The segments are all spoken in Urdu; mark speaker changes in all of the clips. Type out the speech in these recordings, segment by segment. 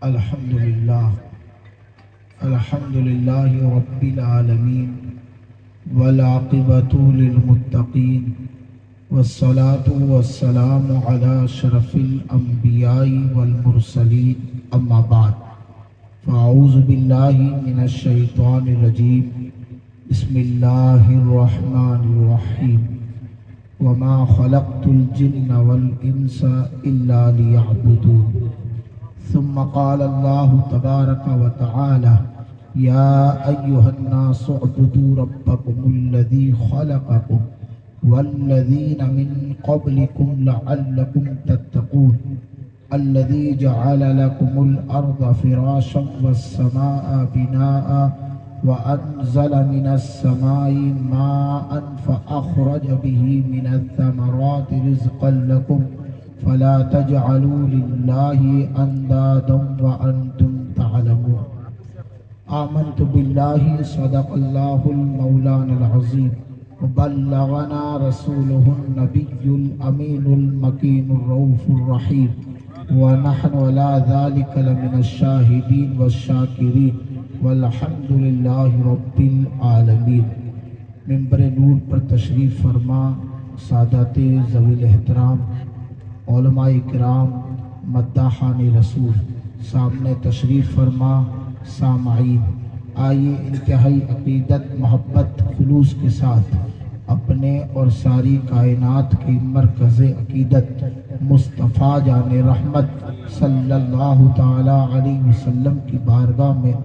Speaker 1: الحمدللہ الحمدللہ رب العالمین والعاقبۃ للمتقین والصلاة والسلام علی اشرف الانبیاء والمرسلین اما بعد فاعوذ باللہ من الشیطان الرجیم بسم اللہ الرحمن الرحیم وما خلقت الجن والانس الا ليعبدون ثم قال الله تبارك وتعالى يا أيها الناس اعبدوا ربكم الذي خلقكم والذين من قبلكم لعلكم تتقون الذي جعل لكم الأرض فراشا والسماء بناء وأنزل من السماء ماء فأخرج به من الثمرات رزقا لكم فلا تجعلوا لله اندادا وانتم تعلمون آمنت بالله صدق الله المولانا العظيم وبلغنا رسوله النبي الأمين المكين الرؤوف الرحيم ونحن على ذلك لمن الشاهدين والشاكرين والحمد لله رب العالمين۔ منبر نور پر تشریف فرما سادات ذوی الاحترام، علماء کرام، مداحان رسول، سامنے تشریف فرما سامعین، آئیے انتہائی عقیدت، محبت، خلوص کے ساتھ اپنے اور ساری کائنات کی مرکز عقیدت مصطفیٰ جان رحمت صلی اللہ تعالی علیہ وسلم کی بارگاہ میں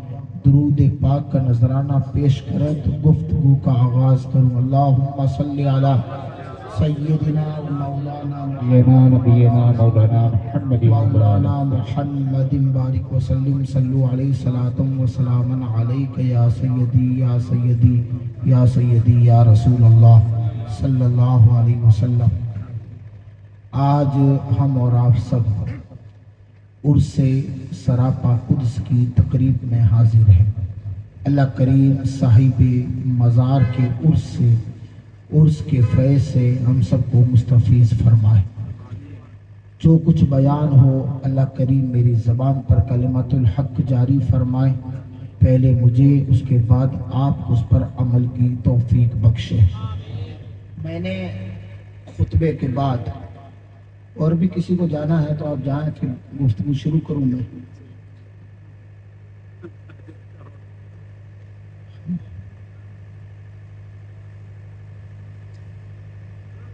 Speaker 1: درود پاک کا نذرانہ پیش کریں تو گفتگو کا آغاز کروں۔ اللہم صلی علی سیدنا مولانا
Speaker 2: نبینا مولانا محمد
Speaker 1: مولانا محمد بارک وسلم صلو علیہ صلاۃ و سلام علیک یا سیدی یا سیدی یا سیدی یا رسول اللہ صلی اللہ علیہ وسلم۔ آج ہم اور آپ سب عرس سراپا قدس کی تقریب میں حاضر ہیں۔ اللہ کریم صاحب مزار کے عرس کے فیض سے ہم سب کو مستفیض فرمائے۔ جو کچھ بیان ہو اللہ کریم میری زبان پر کلمت الحق جاری فرمائے، پہلے مجھے اس کے بعد آپ اس پر عمل کی توفیق بخشے۔ میں نے خطبے کے بعد اور بھی کسی کو جانا ہے تو آپ جائیں، پھر گفتگو شروع کروں میں۔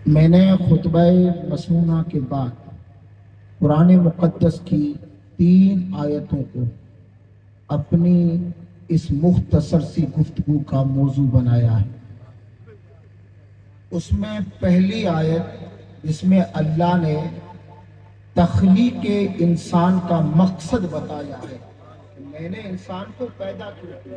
Speaker 1: میں نے خطبہ مسنونہ کے بعد قرآن مقدس کی 3 آیتوں کو اپنی اس مختصر سی گفتگو کا موضوع بنایا ہے۔ اس میں پہلی آیت جس میں اللہ نے تخلیق انسان کا مقصد بتایا ہے، میں نے انسان کو پیدا کیا۔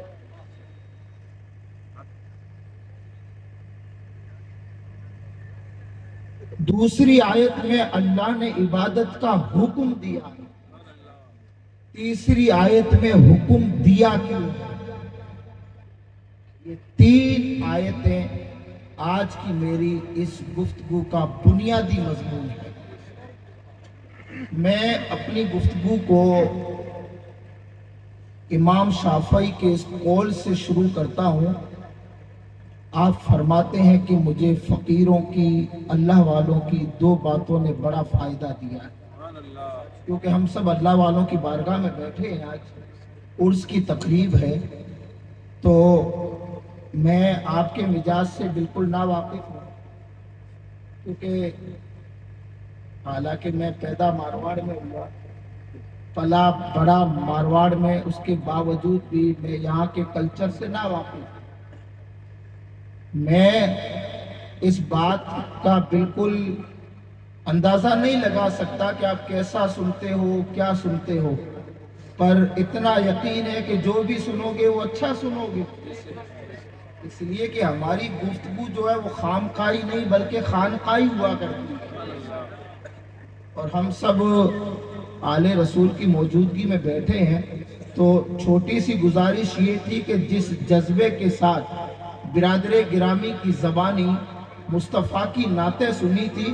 Speaker 1: دوسری آیت میں اللہ نے عبادت کا حکم دیا ہے، تیسری آیت میں حکم دیا کیوں ہے۔ یہ 3 آیتیں آج کی میری اس گفتگو کا بنیادی مضمون ہے۔ میں اپنی گفتگو کو امام شافعی کے اس قول سے شروع کرتا ہوں۔ آپ فرماتے ہیں کہ مجھے فقیروں کی، اللہ والوں کی 2 باتوں نے بڑا فائدہ دیا ہے، کیونکہ ہم سب اللہ والوں کی بارگاہ میں بیٹھے ہیں۔ آج عرس کی تقریب ہے تو میں آپ کے مزاج سے بالکل ناواقف ہوں، کیونکہ حالانکہ میں پیدا مارواڑ میں ہوا، پلا بڑا مارواڑ میں، اس کے باوجود بھی میں یہاں کے کلچر سے ناواقف ہوں۔ میں اس بات کا بالکل اندازہ نہیں لگا سکتا کہ آپ کیسا سنتے ہو، کیا سنتے ہو، پر اتنا یقین ہے کہ جو بھی سنو گے وہ اچھا سنو گے، اس لیے کہ ہماری گفتگو جو ہے وہ خامخواہی نہیں بلکہ خانقاہی ہوا کرتی ہے۔ اور ہم سب آل رسول کی موجودگی میں بیٹھے ہیں تو چھوٹی سی گزارش یہ تھی کہ جس جذبے کے ساتھ برادر گرامی کی زبانی مصطفیٰ کی نعتیں سنی تھی،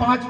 Speaker 1: 5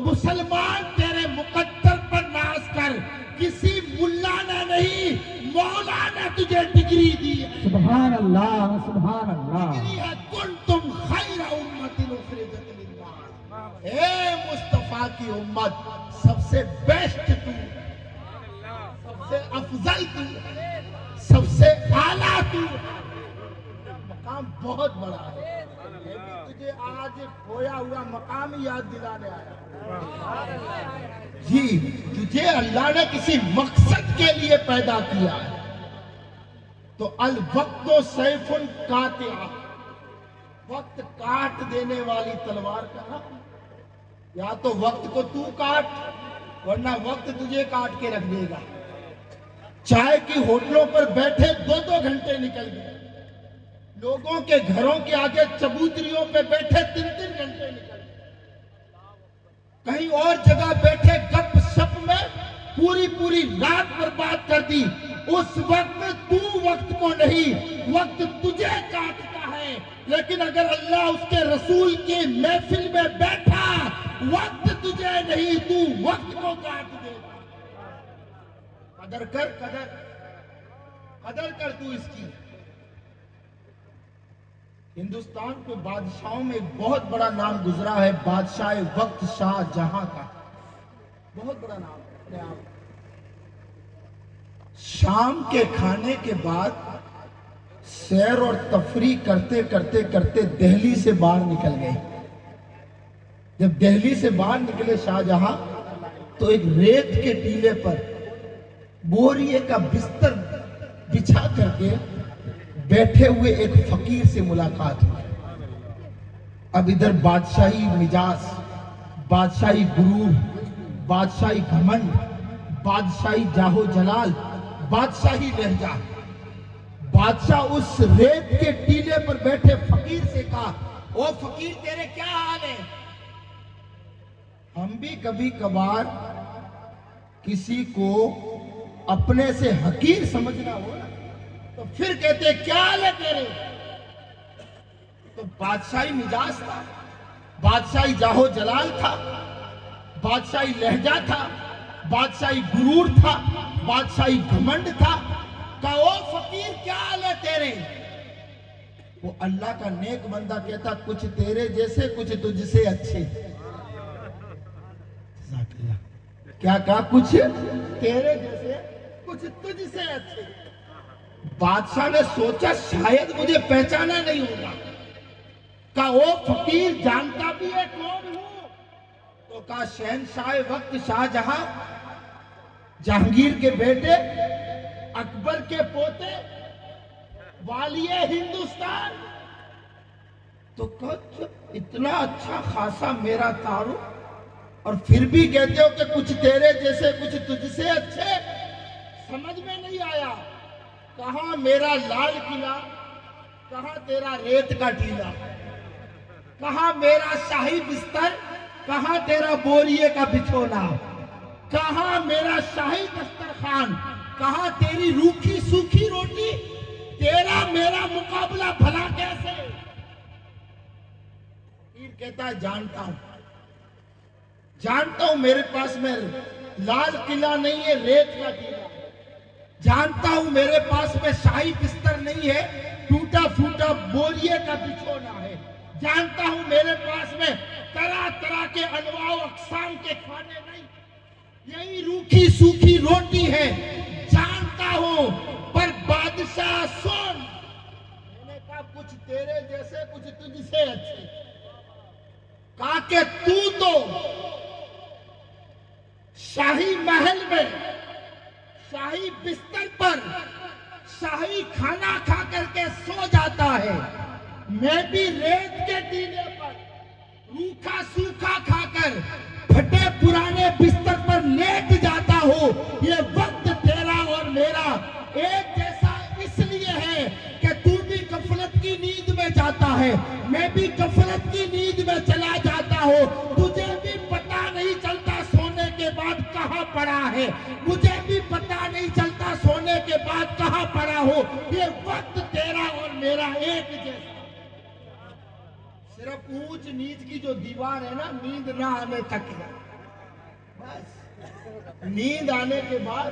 Speaker 1: مسلمان تیرے مقدر پر ناز کر، کسی ملا نے نہیں مولا نے تجھے ڈگری دی ہے،
Speaker 2: سبحان اللہ سبحان اللہ.
Speaker 1: ڈگری ہے کنتم خیر امت اخرجت للناس. اے مصطفیٰ کی امت سب سے بیسٹ تو، سب سے افضل تو، سب سے اعلیٰ تو. مقام بہت بڑا ہے، تجھے آج کھویا ہوا مقام یاد دلانے آیا. جی تجھے اللہ نے کسی مقصد کے لیے پیدا کیا ہے. تو الوقت سیف قاطع، وقت کاٹ دینے والی تلوار کا نام. یا تو وقت کو تو کاٹ ورنہ وقت تجھے کاٹ کے رکھ دے گا. چائے کی ہوٹلوں پر بیٹھے 2-2 گھنٹے نکل گئے، لوگوں کے گھروں کے آگے چبوتریوں پہ بیٹھے 3-3 گھنٹے نکل گئے، کہیں اور جگہ بیٹھے گپ شپ میں پوری رات برباد کر دی. اس وقت تو وقت کو نہیں، وقت تجھے کاٹتا ہے. لیکن اگر اللہ اس کے رسول کی محفل میں بیٹھا، وقت تجھے نہیں، تو وقت کو کاٹ دے گا. قدر کر، قدر کر تو اس کی. ہندوستان کے بادشاہوں میں ایک بہت بڑا نام گزرا ہے، بادشاہ وقت شاہ جہاں کا. بہت بڑا نام ہے. شام کے کھانے کے بعد سیر اور تفریح کرتے کرتے دہلی سے باہر نکل گئے. جب دہلی سے باہر نکلے شاہ جہاں تو ایک ریت کے ٹیلے پر بوریے کا بستر بچھا کر کے بیٹھے ہوئے ایک فقیر سے ملاقات ہوئی. اب ادھر بادشاہی مجاز، بادشاہی غرور، بادشاہی گھمنڈ، بادشاہی جاہو جلال، بادشاہی لہجہ. بادشاہ اس ریت کے ٹیلے پر بیٹھے فقیر سے کہا، او فقیر تیرے کیا حال ہے؟ ہم بھی کبھی کبھار کسی کو اپنے سے حقیر سمجھنا ہو تو پھر کہتے کیا حال ہے تیرے؟ تو بادشاہی مزاج تھا، بادشاہی جاہو جلال تھا، بادشاہی لہجہ تھا، بادشاہی غرور تھا، بادشاہی گھمنڈ تھا. کہا او فقیر کیا حال ہے تیرے؟ وہ اللہ کا نیک بندہ کہتا کچھ تیرے جیسے کچھ تجھ سے اچھے. کیا کہا؟ کچھ تیرے جیسے کچھ تجھ سے اچھے. بادشاہ نے سوچا شاید مجھے پہچانا نہیں ہوگا. کہا او فقیر جانتا بھی ہے کون ہوں؟ تو کہا شہنشاہ وقت شاہ جہاں، جہانگیر کے بیٹے، اکبر کے پوتے، والی ہندوستان. تو کہا اتنا اچھا خاصا میرا تعارف اور پھر بھی کہتے ہو کہ کچھ تیرے جیسے کچھ تجھ سے اچھے. سمجھ میں نہیں آیا. کہاں میرا لال قلعہ، کہاں تیرا ریت کا ٹیلا، کہاں میرا شاہی بستر، کہاں تیرا بوریے کا بچھونا، کہاں میرا شاہی دسترخوان، کہاں تیری روکھی سوکھی روٹی. تیرا میرا مقابلہ بھلا کیسے؟ پیر کہتا ہے جانتا ہوں میرے پاس میں لال قلعہ نہیں ہے، ریت کا ٹیلا. جانتا ہوں میرے پاس میں شاہی بستر نہیں ہے، ٹوٹا پھوٹا بوریے کا بچھونا ہے. جانتا ہوں میرے پاس میں طرح طرح کے انواع و اقسام کے کھانے نہیں، یہی روکھی سوکھی روٹی ہے. جانتا ہوں پر بادشاہ سن. میں نے کہا کچھ تیرے جیسے کچھ تجھ سے اچھے. کہا کہ تو شاہی محل میں شاہی بستر پر شاہی کھانا کھا کر کے سو جاتا ہے، میں بھی ریت کے ٹیلے پر روکھا سوکھا کھا کر پھٹے پرانے بستر پر لیٹ جاتا ہوں. یہ وقت تیرا اور میرا ایک جیسا اس لیے ہے کہ تو بھی غفلت کی نیند میں جاتا ہے، میں بھی غفلت کی نیند میں چلا جاتا ہوں. تجھے بھی پتا نہیں چلتا سونے کے بعد کہاں پڑا ہے، مجھے بھی پتا نہیں چلتا سونے کے بعد کہاں پڑا ہو. یہ وقت تیرا اور میرا ایک جیسا. صرف اونچ نیچ کی جو دیوار ہے نا، نیند نہ آنے تک ہے، بس نیند آنے کے بعد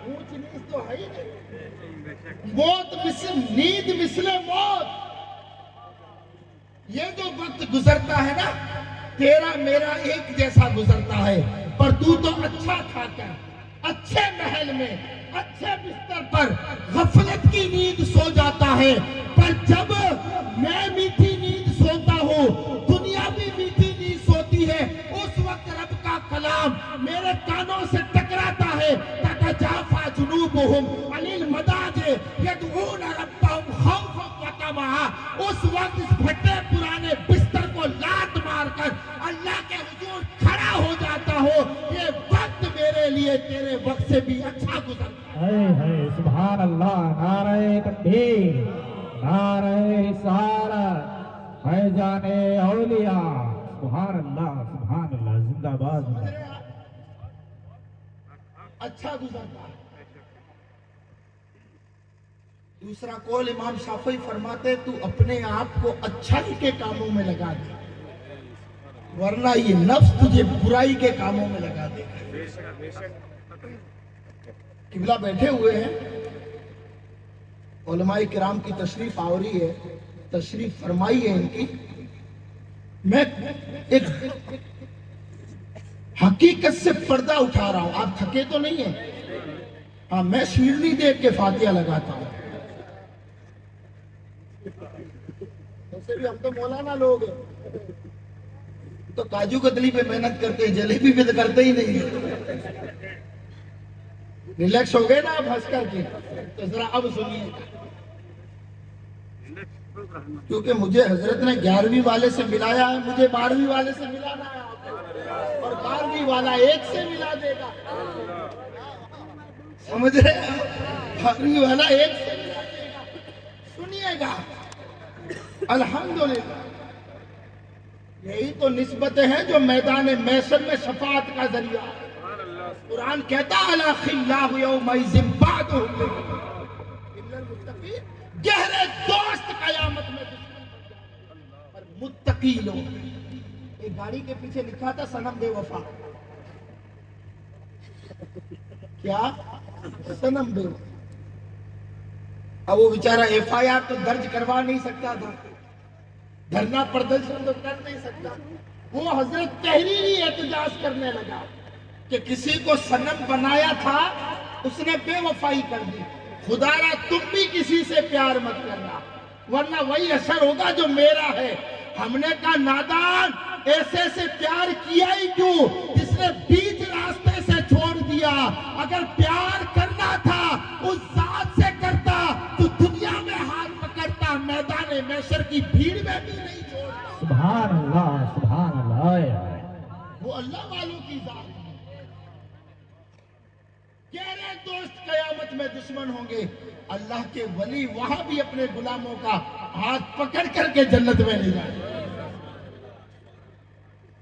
Speaker 1: اونچ نیچ تو ہے ہی نہیں۔ موت مثل نیند مثل موت، یہ جو وقت گزرتا ہے نا تیرا میرا ایک جیسا گزرتا ہے، پر تو اچھا کھا کر اچھے محل میں اچھے بستر پر غفلت کی نیند سو جاتا ہے، پر جب میں میٹھی نیند سوتا ہوں، دنیا بھی میٹھی نیند سوتی ہے، اس وقت رب کا کلام میرے کانوں سے ٹکراتا ہے، تتجافا جنوبہم عن المضاجع یدعون ربہم خوفا وطمعا۔ اس وقت اس پھٹے پرانے بستر کو لات مار کر اللہ کے حضور کھڑا ہو جاتا ہو، یہ وقت میرے لیے تیرے وقت سے بھی اچھا گزرتا ہے۔
Speaker 2: سبحان اللہ، نعرہ تکبیر، نعرہ رسالت، فیضان اولیاء، سبحان اللہ، سبحان اللہ، زندہ باد، زندہ باد۔
Speaker 1: اچھا گزرتا ہے۔ دوسرا قول امام شافعی فرماتے تو اپنے آپ کو اچھائی کے کاموں میں لگا دے، ورنہ یہ نفس تجھے برائی کے کاموں میں لگا دے۔ قبلہ بیٹھے ہوئے ہیں، علماء کرام کی تشریف آوری ہے، تشریف فرمائی ہے ان کی۔ میں ایک حقیقت سے پردہ اٹھا رہا ہوں، آپ تھکے تو نہیں ہیں؟ ہاں، میں شیرنی دیکھ کے فاتحہ لگاتا ہوں، ویسے بھی ہم تو مولانا لوگ ہیں، تو کاجو کتلی پہ محنت کرتے ہیں، جلیبی پہ تو کرتے ہی نہیں ہیں۔ ریلیکس ہو گئے نا آپ ہنس کر کے؟ تو ذرا اب سنیے، کیونکہ مجھے حضرت نے 11ویں والے سے ملایا ہے، مجھے 12ویں والے سے ملانا ہے، اور 12ویں والا ایک سے ملا دے گا، سمجھ رہے ہیں؟ 12ویں والا ایک سے ملا دے گا، سنیے گا۔ الحمدللہ، یہی تو نسبتیں ہیں جو میدان محشر میں شفاعت کا ذریعہ ہے۔ قرآن کہتا ہے الا خلاہ یومئذ بعضهم الا المتقین، گہرے دوست قیامت میں دشمن بن جائیں گے، پر متقی لوگ۔ ایک گاڑی کے پیچھے لکھا تھا صنم بے وفا، کیا؟ صنم بے وفا۔ اب وہ بیچارہ FIR تو درج کروا نہیں سکتا تھا، دھرنا پردرشن تو کر نہیں سکتا، وہ حضرت تحریری احتجاج کرنے لگا کہ کسی کو صنم بنایا تھا، اس نے بے وفائی کر دی، خدا را تم بھی کسی سے پیار مت کرنا ورنہ وہی اثر ہوگا جو میرا ہے۔ ہم نے کہا نادان، ایسے سے پیار کیا ہی کیوں جس نے بیچ راستے سے چھوڑ دیا؟ اگر پیار کرنا تھا اس ذات سے کرتا تو دنیا میں ہاتھ پکڑتا، میدان محشر کی بھیڑ میں بھی نہیں چھوڑتا۔
Speaker 2: سبحان اللہ، سبحان اللہ،
Speaker 1: وہ اللہ والوں کی ذات ہے۔ گہرے دوست قیامت میں دشمن ہوں گے، اللہ کے ولی وہاں بھی اپنے غلاموں کا ہاتھ پکڑ کر کے جنت میں لے جائیں۔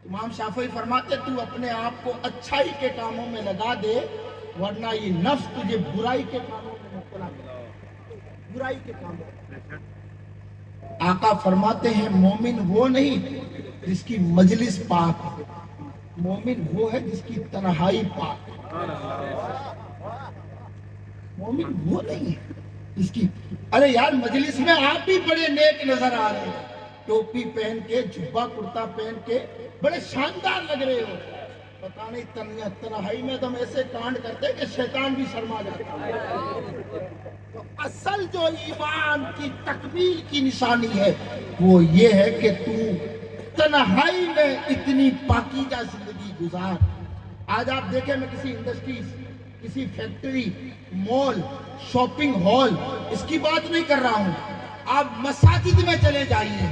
Speaker 1: امام شافعی فرماتے تو اپنے آپ کو اچھائی کے کاموں میں لگا دے، ورنہ یہ نفس تجھے برائی کے کاموں میں مبتلا کرے، برائی کے کاموں میں۔ آقا فرماتے ہیں مومن وہ نہیں جس کی مجلس پاک، مومن وہ ہے جس کی تنہائی پاک۔ مومن وہ نہیں ہے جس کی، ارے یار مجلس میں آپ بھی بڑے نیک نظر آ رہے ہیں، ٹوپی پہن کے، جھبا کرتا پہن کے بڑے شاندار لگ رہے ہو، پتہ نہیں تنہائی میں تم ایسے کانڈ کرتے کہ شیطان بھی شرما جاتا ہے۔ تو اصل جو ایمان کی تکمیل کی نشانی ہے وہ یہ ہے کہ تو تنہائی میں اتنی پاکیزہ زندگی گزار۔ آج آپ دیکھیں، میں کسی انڈسٹریز، کسی فیکٹری، مال، شاپنگ ہال اس کی بات نہیں کر رہا ہوں، آپ مساجد میں چلے جائیے،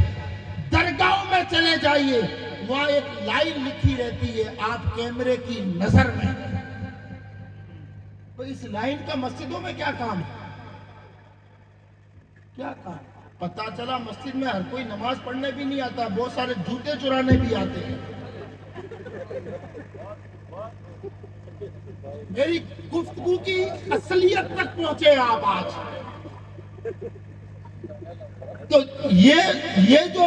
Speaker 1: درگاہوں میں چلے جائیے، وہاں ایک لائن لکھی رہتی ہے آپ کیمرے کی نظر میں، تو اس لائن کا مسجدوں میں کیا کام ہے؟ کیا کام؟ پتہ چلا مسجد میں ہر کوئی نماز پڑھنے بھی نہیں آتا، بہت سارے جوتے چرانے بھی آتے ہیں۔ میری گفتگو کی اصلیت تک پہنچے آپ آج۔ تو یہ جو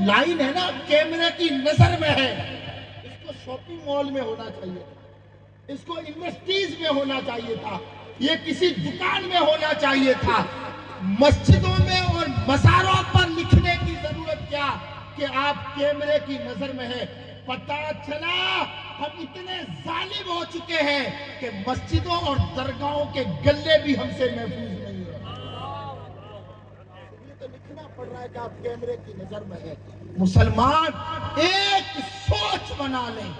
Speaker 1: لائن ہے نا کیمرے کی نظر میں ہے، اس کو شاپنگ مال میں ہونا چاہیے، اس کو انڈسٹریز میں ہونا چاہیے تھا، یہ کسی دکان میں ہونا چاہیے تھا۔ مسجدوں میں اور مزاروں پر لکھنے کی ضرورت کیا کہ آپ کیمرے کی نظر میں ہے۔ پتہ چلا ہم اتنے ظالم ہو چکے ہیں کہ مسجدوں اور درگاہوں کے گلے بھی ہم سے محفوظ نہیں ہیں۔ یہ تو لکھنا پڑ رہا ہے کہ آپ کیمرے کی نظر میں ہے۔ مسلمان ایک سوچ بنا لیں،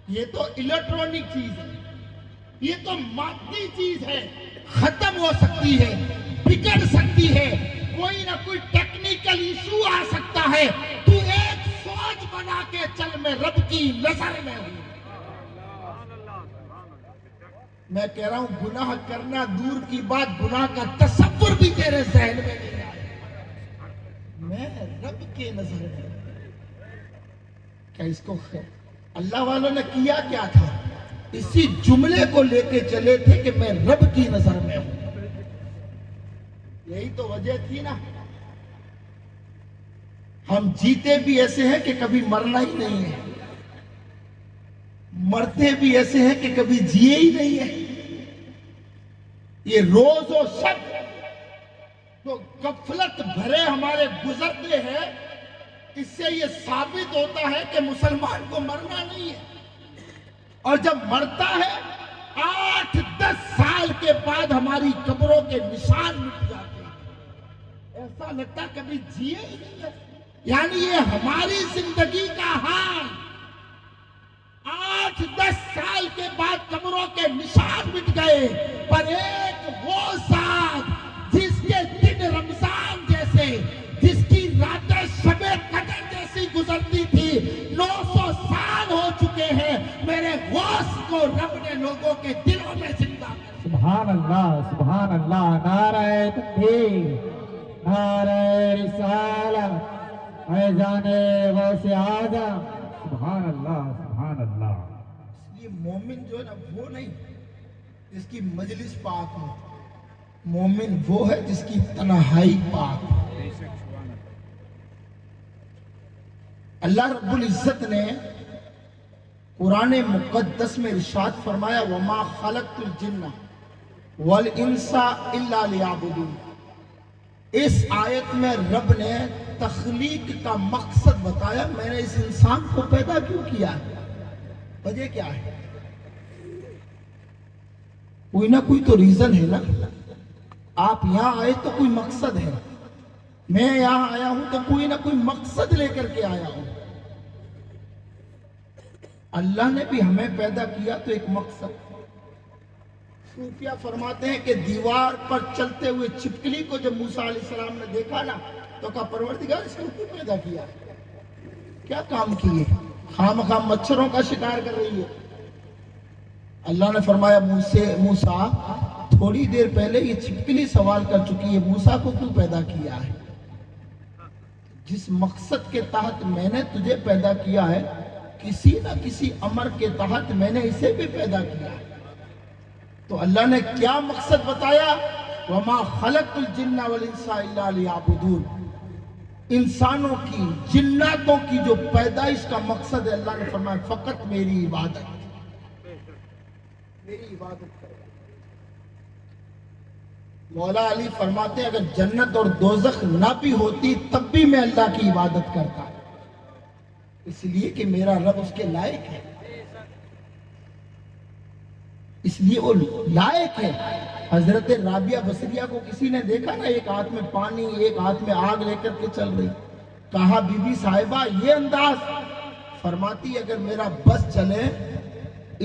Speaker 1: یہ تو الیکٹرونک چیز ہے، یہ تو مادی چیز ہے، ختم ہو سکتی ہے، بگڑ سکتی ہے، کوئی نہ کوئی ٹیکنیکل ایشو آ سکتا ہے، تو ایک سوچ بنا کے چل، میں رب کی نظر میں ہوں۔ میں کہہ رہا ہوں گناہ کرنا دور کی بات، گناہ کا تصور بھی تیرے ذہن میں نہیں آیا، میں رب کی نظر میں ہوں۔ کیا اس کو اللہ والوں نے کیا کیا تھا؟ اسی جملے کو لے کے چلے تھے کہ میں رب کی نظر میں ہوں۔ یہی تو وجہ تھی نا، ہم جیتے بھی ایسے ہیں کہ کبھی مرنا ہی نہیں ہے، مرتے بھی ایسے ہیں کہ کبھی جیے ہی نہیں ہے۔ یہ روز و شب تو غفلت بھرے ہمارے گزرتے ہیں، اس سے یہ ثابت ہوتا ہے کہ مسلمان کو مرنا نہیں ہے، اور جب مرتا ہے 8-10 سال کے بعد ہماری قبروں کے نشان مٹ جاتے ہیں، ایسا لگتا کبھی جیے ہی نہیں ہے۔ یعنی یہ ہماری زندگی کا حال، 8-10 سال کے بعد قبروں کے نشان مٹ گئے، پر ایک وہ ذات جس کے دن رمضان جیسے، جس کی راتیں شب قدر جیسی گزرتی تھی، 900 سال ہو چکے ہیں، میرے غوث کو رب نے لوگوں کے دلوں میں زندہ کر۔
Speaker 2: سبحان اللہ، سبحان اللہ، نعرہ تکبیر، نعرہ رسالت، فیضان غوث اعظم، سبحان اللہ، سبحان اللہ۔
Speaker 1: اس لیے مومن جو ہے نا وہ نہیں جس کی مجلس پاک ہو، مومن وہ ہے جس کی تنہائی پاک ہو۔ اللہ رب العزت نے قرآن مقدس میں ارشاد فرمایا وَمَا خَلَقْتُ الْجِنَّ وَالْإِنسَ إِلَّا لِيَعْبُدُونِ۔ اس آیت میں رب نے تخلیق کا مقصد بتایا، میں نے اس انسان کو پیدا کیوں کیا ہے، وجہ کیا ہے؟ کوئی نہ کوئی تو ریزن ہے نا۔ آپ یہاں آئے تو کوئی مقصد ہے، میں یہاں آیا ہوں تو کوئی نہ کوئی مقصد لے کر کے آیا ہوں۔ اللہ نے بھی ہمیں پیدا کیا تو ایک مقصد۔ صوفیہ فرماتے ہیں کہ دیوار پر چلتے ہوئے چھپکلی کو جب موسیٰ علیہ السلام نے دیکھا نا تو کہا پروردگار اس کو کیوں پیدا کیا، کیا کام کیے، خام مچھروں کا شکار کر رہی ہے۔ اللہ نے فرمایا موسیٰ تھوڑی دیر پہلے یہ چھپکلی سوال کر چکی ہے، موسیٰ کو کیوں پیدا کیا ہے؟ جس مقصد کے تحت میں نے تجھے پیدا کیا ہے، کسی نہ کسی امر کے تحت میں نے اسے بھی پیدا کیا ہے۔ تو اللہ نے کیا مقصد بتایا؟ وَمَا خَلَقْتُ الْجِنَّ وَالْإِنسَ إِلَّا لِيَعْبُدُونِ۔ انسانوں کی، جناتوں کی جو پیدائش کا مقصد ہے، اللہ نے فرمایا فقط میری عبادت، میری عبادت کرے۔ مولا علی فرماتے ہیں اگر جنت اور دوزخ نہ بھی ہوتی تب بھی میں اللہ کی عبادت کرتا، اس لیے کہ میرا رب اس کے لائق ہے، اس لیے وہ لائق ہے۔ حضرت رابعہ بصریہ کو کسی نے دیکھا نا، ایک ہاتھ میں پانی ایک ہاتھ میں آگ لے کر کے چل رہی، کہا بی بی صاحبہ یہ انداز، فرماتی اگر میرا بس چلے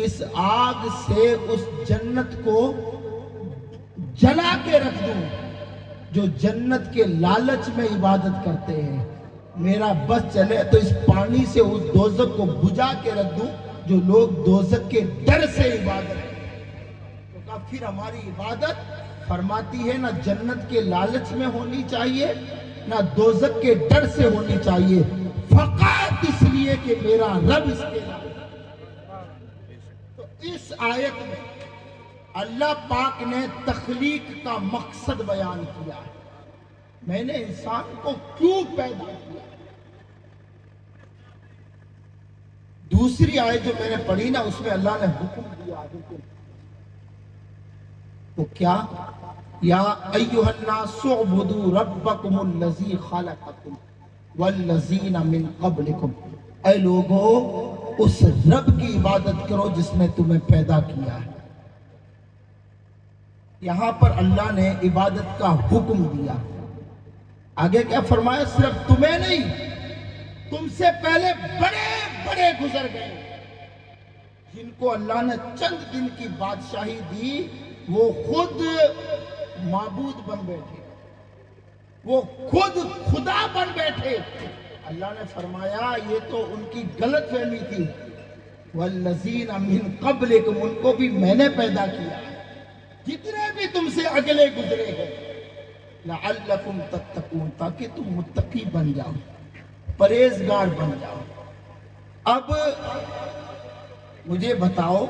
Speaker 1: اس آگ سے اس جنت کو جلا کے رکھ دوں جو جنت کے لالچ میں عبادت کرتے ہیں، میرا بس چلے تو اس پانی سے اس دوزخ کو بجھا کے رکھ دوں جو لوگ دوزخ کے ڈر سے عبادت کرتے ہیں۔ تو کہا پھر ہماری عبادت، فرماتی ہے نہ جنت کے لالچ میں ہونی چاہیے نہ دوزخ کے ڈر سے ہونی چاہیے، فقط اس لیے کہ میرا رب اس کے لائق۔ تو اس آیت میں اللہ پاک نے تخلیق کا مقصد بیان کیا ہے۔ میں نے انسان کو کیوں پیدا کیا؟ دوسری آیت جو میں نے پڑھی نا، اس میں اللہ نے حکم دیا حکم، وہ کیا؟ یا ایھا الناس اعبدوا ربکم الذی خلقکم والذین من قبلکم، اے لوگو اس رب کی عبادت کرو جس نے تمہیں پیدا کیا ہے۔ یہاں پر اللہ نے عبادت کا حکم دیا، آگے کیا فرمایا؟ صرف تمہیں نہیں، تم سے پہلے بڑے بڑے گزر گئے جن کو اللہ نے چند دن کی بادشاہی دی، وہ خود معبود بن بیٹھے، وہ خود خدا بن بیٹھے۔ اللہ نے فرمایا یہ تو ان کی غلط فہمی تھی، والذین من قبلکم، ان کو بھی میں نے پیدا کیا، جتنے بھی تم سے اگلے گزرے ہیں، لعلکم تتقون، تاکہ تم متقی بن جاؤ، پرہیزگار بن جاؤ۔ اب مجھے بتاؤ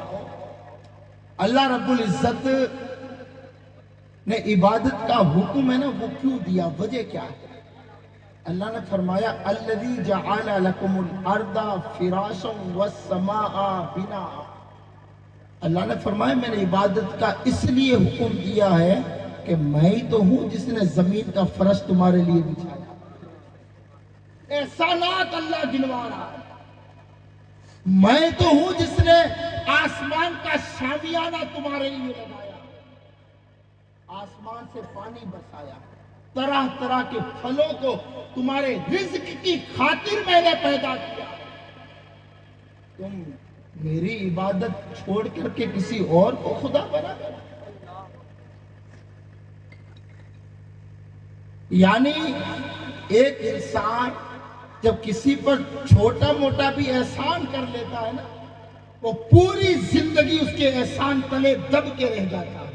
Speaker 1: اللہ رب العزت نے عبادت کا حکم ہے نا، وہ کیوں دیا؟ وجہ کیا ہے؟ اللہ نے فرمایا الذی جعل لکم الارض فراشا والسماء بناء، اللہ نے فرمایا میں نے عبادت کا اس لیے حکم دیا ہے کہ میں ہی تو ہوں جس نے زمین کا فرش تمہارے لیے بچھایا۔ احسانات اللہ گنوا رہا ہے، میں تو ہوں جس نے آسمان کا شامیانہ تمہارے لیے لگایا، آسمان سے پانی برسایا، طرح طرح کے پھلوں کو تمہارے رزق کی خاطر میں نے پیدا کیا، تم میری عبادت چھوڑ کر کے کسی اور کو خدا بنا کر۔ یعنی ایک انسان جب کسی پر چھوٹا موٹا بھی احسان کر لیتا ہے نا، وہ پوری زندگی اس کے احسان تلے دب کے رہ جاتا ہے،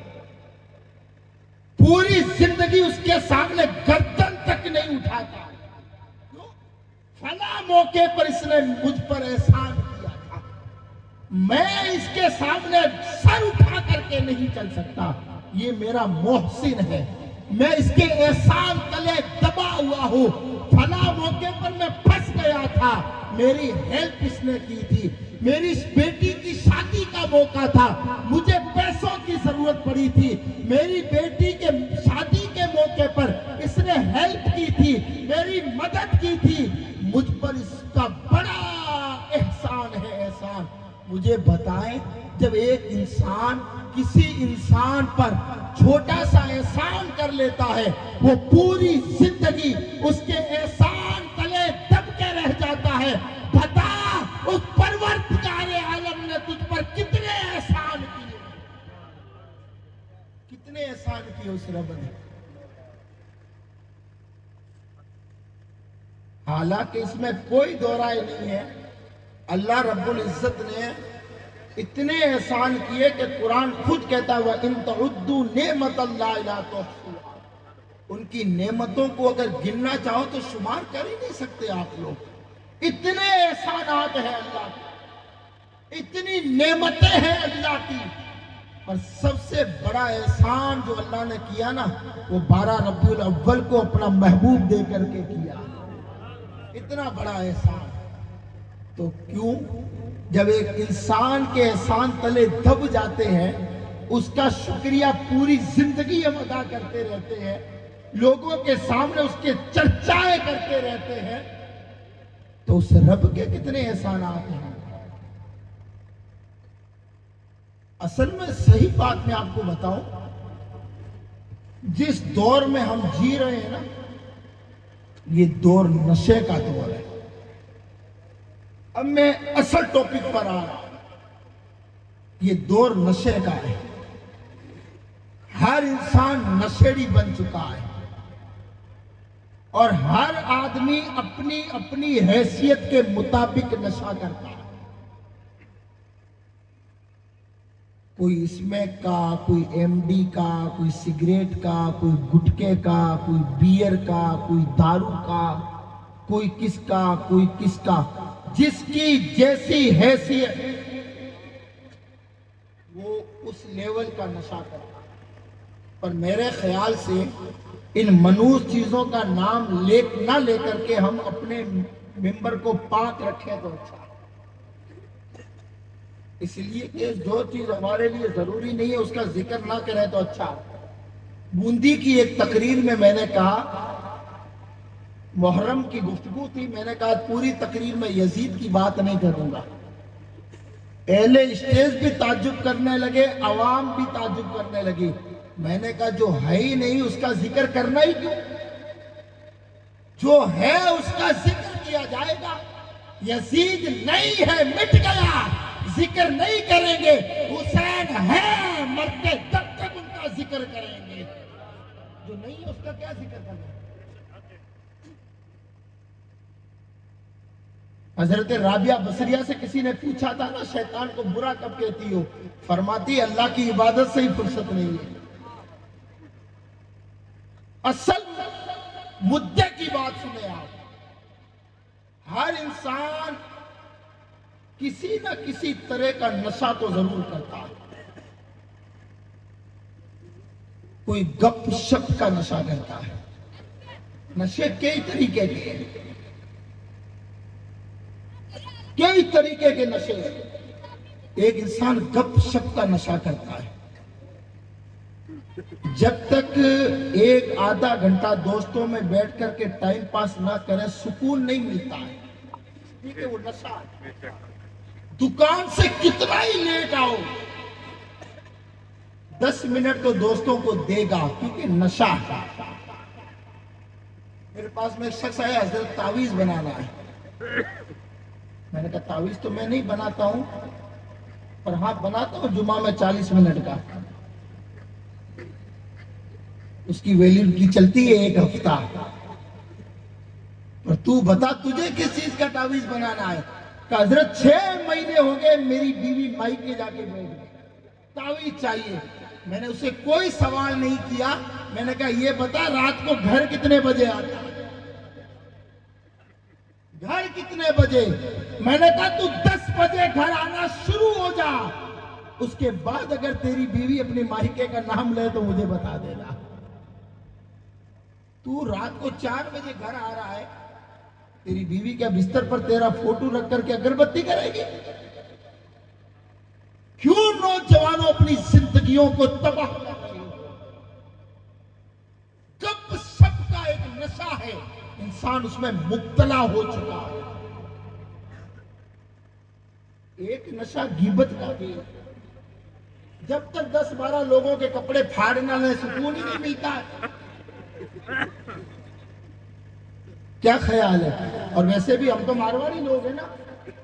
Speaker 1: پوری زندگی اس کے سامنے گردن تک نہیں اٹھاتا۔ فلاں موقع پر اس نے مجھ پر احسان کیا تھا، میں اس کے سامنے سر اٹھا کر کے نہیں چل سکتا، یہ میرا محسن ہے، میں اس کے احسان تلے دبا ہوا ہوں۔ فلاں موقع پر میں پھنس گیا تھا، میری ہیلپ اس نے کی تھی، میری اس بیٹی کی شادی کا موقع تھا، مجھے پیسوں کی ضرورت پڑی تھی، میری بیٹی کے شادی کے موقع پر اس نے ہیلپ کی تھی، میری مدد کی تھی، مجھ پر اس کا بڑا احسان ہے۔ احسان مجھے بتائیں، جب ایک انسان کسی انسان پر چھوٹا سا احسان کر لیتا ہے، وہ پوری زندگی اس کے احسان تلے دب کے رہ جاتا ہے، بتا اس پروردگار عالم نے تجھ پر کتنے احسان کیے، کتنے احسان کیے اس رب نے۔ حالانکہ اس میں کوئی دو رائے نہیں ہے، اللہ رب العزت نے اتنے احسان کیے کہ قرآن خود کہتا ہے وَإِن تَعُدُّوا نِعْمَةَ اللَّهِ لَا تُحْصُوهَا، ان کی نعمتوں کو اگر گننا چاہو تو شمار کر ہی نہیں سکتے آپ لوگ، اتنے احسانات ہیں اللہ کے، اتنی نعمتیں ہیں اللہ کی۔ اور سب سے بڑا احسان جو اللہ نے کیا نا، وہ 12 ربیع الاول کو اپنا محبوب دے کر کے کیا، اتنا بڑا احسان۔ تو کیوں؟ جب ایک انسان کے احسان تلے دب جاتے ہیں، اس کا شکریہ پوری زندگی ہم ادا کرتے رہتے ہیں، لوگوں کے سامنے اس کے چرچائے کرتے رہتے ہیں، تو اس رب کے کتنے احسانات ہیں۔ اصل میں صحیح بات میں آپ کو بتاؤں، جس دور میں ہم جی رہے ہیں نا، یہ دور نشے کا دور ہے۔ اب میں اصل ٹاپک پر آ رہا ہوں، یہ دور نشے کا ہے، ہر انسان نشیڑی بن چکا ہے، اور ہر آدمی اپنی اپنی حیثیت کے مطابق نشہ کرتا ہے، کوئی اسمیک کا، کوئی ایم ڈی کا، کوئی سگریٹ کا، کوئی گٹکے کا، کوئی بیئر کا، کوئی دارو کا، کوئی کس کا، کوئی کس کا، جس کی جیسی حیثیت وہ اس لیول کا نشہ کرتا ہے۔ پر میرے خیال سے ان منوس چیزوں کا نام نہ لے کر کے ہم اپنے ممبر کو پاک رکھیں تو اچھا ہے۔ اس لیے کہ جو چیز ہمارے لیے ضروری نہیں ہے اس کا ذکر نہ کریں تو اچھا ہے۔ بوندی کی ایک تقریر میں نے کہا، محرم کی گفتگو تھی، میں نے کہا پوری تقریر میں یزید کی بات نہیں کروں گا۔ اہل اسٹیج بھی تعجب کرنے لگے، عوام بھی تعجب کرنے لگی۔ میں نے کہا جو ہے ہی نہیں اس کا ذکر کرنا ہی کیوں؟ جو ہے اس کا ذکر کیا جائے گا۔ یزید نہیں ہے، مٹ گیا، ذکر نہیں کریں گے۔ حسین ہے، مرتے تب تک ان کا ذکر کریں گے۔ جو نہیں ہے اس کا کیا ذکر کرنا ہے؟ حضرت رابعہ بصریہ سے کسی نے پوچھا تھا نا شیطان کو برا کب کہتی ہو؟ فرماتی اللہ کی عبادت سے ہی فرصت نہیں ہے۔ اصل مدعے کی بات سنیں آپ، ہر انسان کسی نہ کسی طرح کا نشہ تو ضرور کرتا ہے۔ کوئی گپ شپ کا نشہ کرتا ہے۔ نشے کئی طریقے کے ہیں، کئی طریقے کے نشے ہیں۔ ایک انسان گپ شپ کا نشہ کرتا ہے۔ جب تک ایک آدھا گھنٹہ دوستوں میں بیٹھ کر کے ٹائم پاس نہ کریں سکون نہیں ملتا ہے، ٹھیک ہے، وہ نشہ ہے۔ دکان سے کتنا ہی لیٹ آؤ 10 منٹ تو دوستوں کو دے گا، کیونکہ نشہ ہے۔ میرے پاس میں ایک شخص آیا، حضرت تعویذ بنانا ہے۔ میں نے کہا تعویذ تو میں نہیں بناتا ہوں، پر ہاں بناتا ہوں جمعہ میں 40 منٹ کا۔ اس کی ویلیڈیٹی چلتی ہے 1 ہفتہ۔ اور تو بتا تجھے کس چیز کا تعویذ بنانا ہے؟ کہ حضرت 6 مہینے ہو گئے میری بیوی مائک کے جا کے بیٹھ گئی، تعویذ چاہیے۔ میں نے اسے کوئی سوال نہیں کیا، میں نے کہا یہ بتا رات کو گھر کتنے بجے آتا ہے؟ گھر کتنے بجے؟ میں نے کہا تو 10 بجے گھر آنا شروع ہو جا، اس کے بعد اگر تیری بیوی اپنی مائکے کا نام لے تو مجھے بتا دینا۔ تو رات کو 4 بجے گھر آ رہا ہے، تیری بیوی کیا بستر پر تیرا فوٹو رکھ کر کے اگربتی کرے گی؟ کیوں نوجوانوں اپنی زندگیوں کو تباہ کر رہے ہو؟ گپ شپ کا ایک نشہ ہے، انسان اس میں مبتلا ہو چکا ہے۔ ایک نشہ غیبت کا بھی ہے۔ جب تک 10-12 لوگوں کے کپڑے پھاڑنا لیں سکون ہی نہیں ملتا ہے۔ کیا خیال ہے؟ اور ویسے بھی ہم تو مارواڑی لوگ ہیں نا،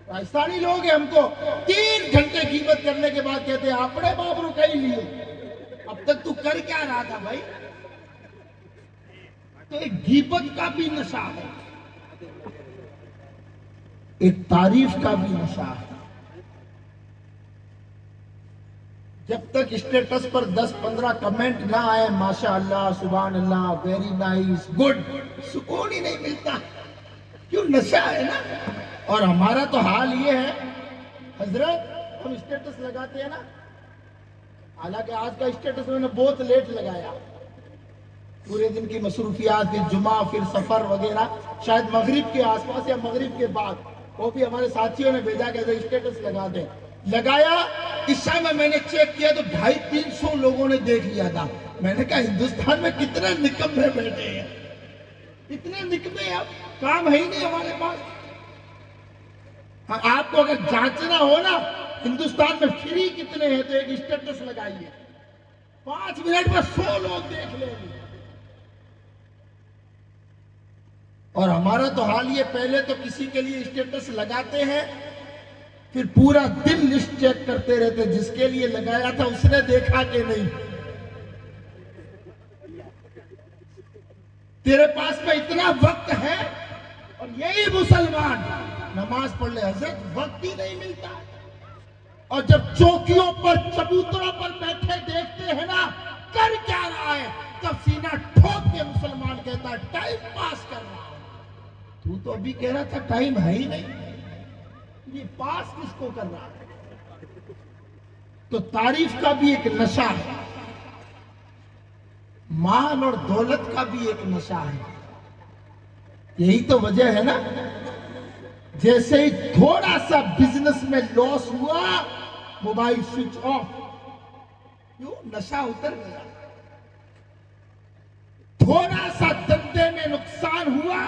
Speaker 1: راجستھانی لوگ ہیں، ہم کو 3 گھنٹے غیبت کرنے کے بعد کہتے ہیں اپنے باپ رو کہیں لیو۔ اب تک تو کر کیا رہا تھا بھائی؟ تو ایک غیبت کا بھی نشہ ہے، ایک تعریف کا بھی نشہ ہے۔ جب تک اسٹیٹس پر 10-15 کمنٹ نہ آئے ماشاءاللہ، سبحان اللہ، ویری نائس، گڈ، سکون ہی نہیں ملتا۔ کیوں؟ نشہ ہے نا۔ اور ہمارا تو حال یہ ہے حضرت، ہم اسٹیٹس لگاتے ہیں نا، حالانکہ آج کا اسٹیٹس میں نے بہت لیٹ لگایا، پورے دن کی مصروفیات، پھر جمعہ، پھر سفر وغیرہ، شاید مغرب کے آس پاس یا مغرب کے بعد، وہ بھی ہمارے ساتھیوں نے بھیجا کہ اسٹیٹس لگا دیں۔ لگایا، عشاء میں نے چیک کیا تو 250-300 لوگوں نے دیکھ لیا تھا۔ میں نے کہا ہندوستان میں کتنے نکمے بیٹھے ہیں، اتنے نکمے، اب کام ہے ہی نہیں ہمارے پاس۔ آپ کو اگر جانچنا ہو نا ہندوستان میں فری کتنے ہیں تو ایک اسٹیٹس لگائیے، 5 منٹ میں 100 لوگ دیکھ لیں گے۔ اور ہمارا تو حال یہ، پہلے تو کسی کے لیے اسٹیٹس لگاتے ہیں، پھر پورا دن لسٹ چیک کرتے رہتے جس کے لیے لگایا تھا اس نے دیکھا کہ نہیں۔ تیرے پاس میں اتنا وقت ہے، اور یہی مسلمان نماز پڑھ لے، حضرت وقت ہی نہیں ملتا۔ اور جب چوکیوں پر چبوتروں پر بیٹھے دیکھتے ہیں نا کر کیا رہا ہے، تب سینہ ٹھوک کے مسلمان کہتا ہے ٹائم پاس کر رہا ہے۔ تو ابھی کہہ رہا تھا ٹائم ہے ہی نہیں، یہ پاس کس کو کر رہا ہے؟ تو تعریف کا بھی ایک نشہ ہے۔ مال اور دولت کا بھی ایک نشہ ہے. یہی تو وجہ ہے نا، جیسے ہی تھوڑا سا بزنس میں لاس ہوا موبائل سوئچ آف. کیوں؟ نشہ اتر گیا. تھوڑا سا دندے میں نقصان ہوا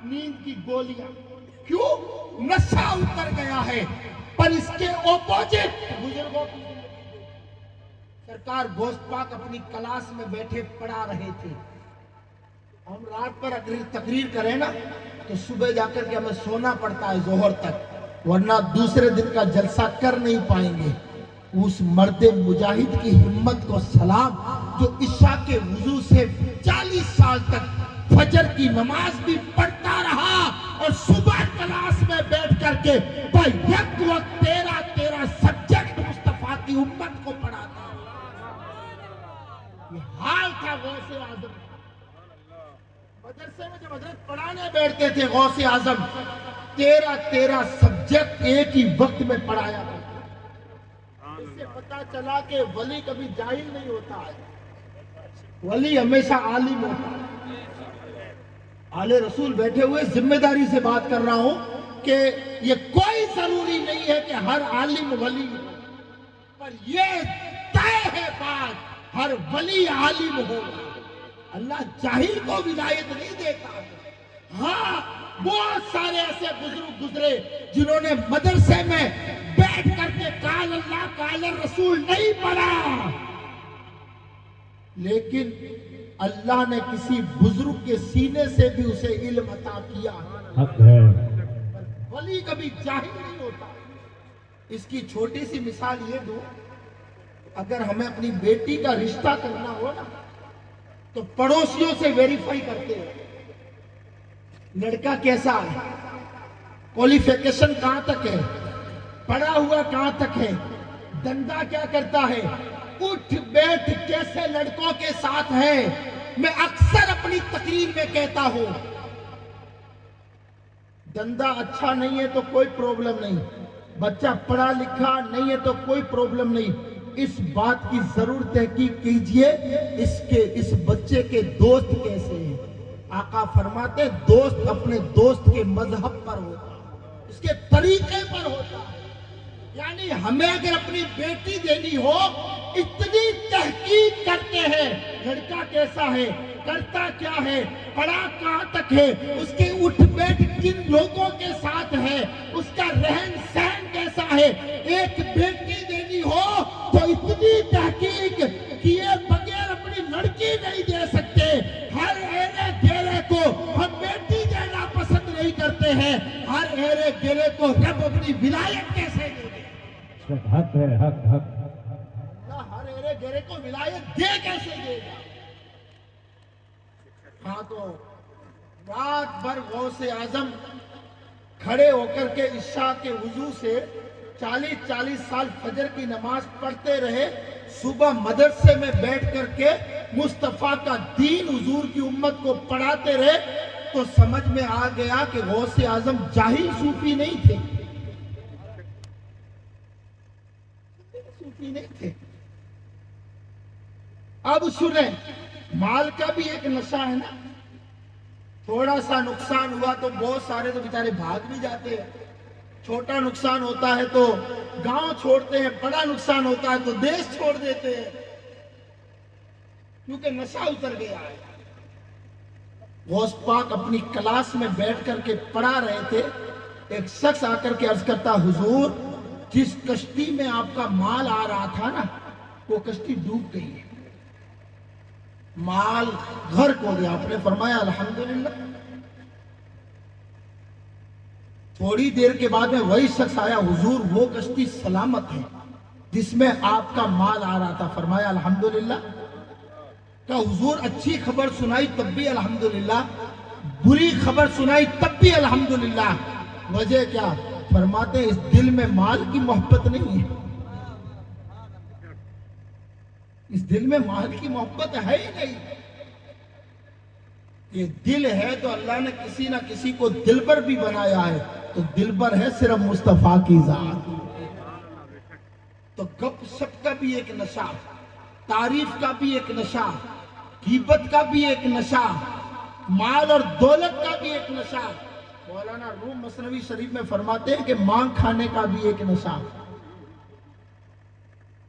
Speaker 1: نیند کی گولیاں. کیوں؟ نشہ اتر گیا ہے. پر اس کے اپوزٹ بزرگوں کی سرکار گوشت پاک اپنی کلاس میں بیٹھے پڑھا رہے تھے. ہم رات پر اگر تقریر کریں نا تو صبح جا کر کے ہمیں سونا پڑتا ہے ظہر تک، ورنہ دوسرے دن کا جلسہ کر نہیں پائیں گے. اس مرد مجاہد کی ہمت کو سلام، جو عشاء کے وضو سے 40 سال تک فجر کی نماز بھی پڑھتا رہا اور صبح کلاس میں بیٹھ کر کے یک وقت 13 سبجیکٹ مصطفیٰ کی امت کو پڑھاتا. یہ حال تھا غوث اعظم. مدرسے میں جب حضرت پڑھانے بیٹھتے تھے غوث اعظم 13 سبجیکٹ ایک ہی وقت میں پڑھایا تھا. اس سے پتا چلا کہ ولی کبھی جاہل نہیں ہوتا ہے، ولی ہمیشہ عالم ہوتا ہے. آل رسول بیٹھے ہوئے ذمہ داری سے بات کر رہا ہوں کہ یہ کوئی ضروری نہیں ہے کہ ہر عالم ولی ہو، پر یہ طے ہے بات ہر ولی عالم ہوگا. اللہ جاہل کو ولایت نہیں دیتا. ہاں بہت سارے ایسے بزرگ گزرے جنہوں نے مدرسے میں بیٹھ کر کے قال اللہ قال رسول نہیں پڑھا، لیکن اللہ نے کسی بزرگ کے سینے سے بھی اسے علم عطا کیا.
Speaker 2: حق ہے.
Speaker 1: ولی کبھی جاہل نہیں ہوتا. اس کی چھوٹی سی مثال یہ دوں، اگر ہمیں اپنی بیٹی کا رشتہ کرنا ہو نا تو پڑوسیوں سے ویریفائی کرتے ہیں لڑکا کیسا ہے، کوالیفیکیشن کہاں تک ہے، پڑھا ہوا کہاں تک ہے، دندا کیا کرتا ہے، اٹھ بیٹھ کیسے لڑکوں کے ساتھ ہے. میں اکثر اپنی تقریر میں کہتا ہوں دندا اچھا نہیں ہے تو کوئی پرابلم نہیں، بچہ پڑھا لکھا نہیں ہے تو کوئی پرابلم نہیں. اس بات کی ضرور تحقیق کیجئے اس بچے کے دوست کیسے ہیں. آقا فرماتے دوست اپنے دوست کے مذہب پر ہوتا ہے، اس کے طریقے پر ہوتا ہے. یعنی ہمیں اگر اپنی بیٹی دینی ہو اتنی تحقیق کرتے ہیں لڑکا کیسا ہے، کرتا کیا ہے، پڑھا کہاں تک ہے، اس کے اٹھ بیٹھ کن لوگوں کے ساتھ ہے، اس کا رہن سہن کیسا ہے. ایک بیٹی دینی ہو تو اتنی تحقیق کیے بغیر اپنی لڑکی نہیں دے سکتے. ہر ایرے گیرے کو ہم بیٹی دینا پسند نہیں کرتے ہیں، ہر ایرے گیرے کو رب اپنی ولایت کیسے دے گے.
Speaker 2: حق ہے. حق
Speaker 1: اللہ ہر ایرے گیرے کو ولایت دے کیسے دے گا. ہاں تو رات بھر غوث اعظم کھڑے ہو کر کے عشاء کے وضو سے 40 سال فجر کی نماز پڑھتے رہے. صبح مدرسے میں بیٹھ کر کے مصطفیٰ کا دین حضور کی امت کو پڑھاتے رہے. تو سمجھ میں آ گیا کہ غوث اعظم جاہل صوفی نہیں تھے، صوفی نہیں تھے. اب سنیں، مال کا بھی ایک نشہ ہے نا. تھوڑا سا نقصان ہوا تو بہت سارے تو بیچارے بھاگ بھی جاتے ہیں. چھوٹا نقصان ہوتا ہے تو گاؤں چھوڑتے ہیں، بڑا نقصان ہوتا ہے تو دیش چھوڑ دیتے ہیں، کیونکہ نشہ اتر گیا ہے. غوث پاک اپنی کلاس میں بیٹھ کر کے پڑھا رہے تھے. ایک شخص آ کر کے عرض کرتا حضور جس کشتی میں آپ کا مال آ رہا تھا نا وہ کشتی ڈوب گئی ہے، مال غرق ہو گیا. آپ نے فرمایا الحمدللہ. تھوڑی دیر کے بعد میں وہی شخص آیا حضور وہ کشتی سلامت ہے جس میں آپ کا مال آ رہا تھا. فرمایا الحمدللہ. کہ حضور اچھی خبر سنائی تب بھی الحمدللہ، بری خبر سنائی تب بھی الحمدللہ. وجہ کیا؟ فرماتے ہیں اس دل میں مال کی محبت نہیں ہے، اس دل میں مال کی محبت ہے ہی نہیں. یہ دل ہے تو اللہ نے کسی نہ کسی کو دلبر بھی بنایا ہے، تو دلبر ہے صرف مصطفیٰ کی ذات. تو گپ شپ کا بھی ایک نشہ، تعریف کا بھی ایک نشہ، غیبت کا بھی ایک نشہ، مال اور دولت کا بھی ایک نشہ۔ مولانا روم مثنوی شریف میں فرماتے ہیں کہ مانگ کھانے کا بھی ایک نشہ۔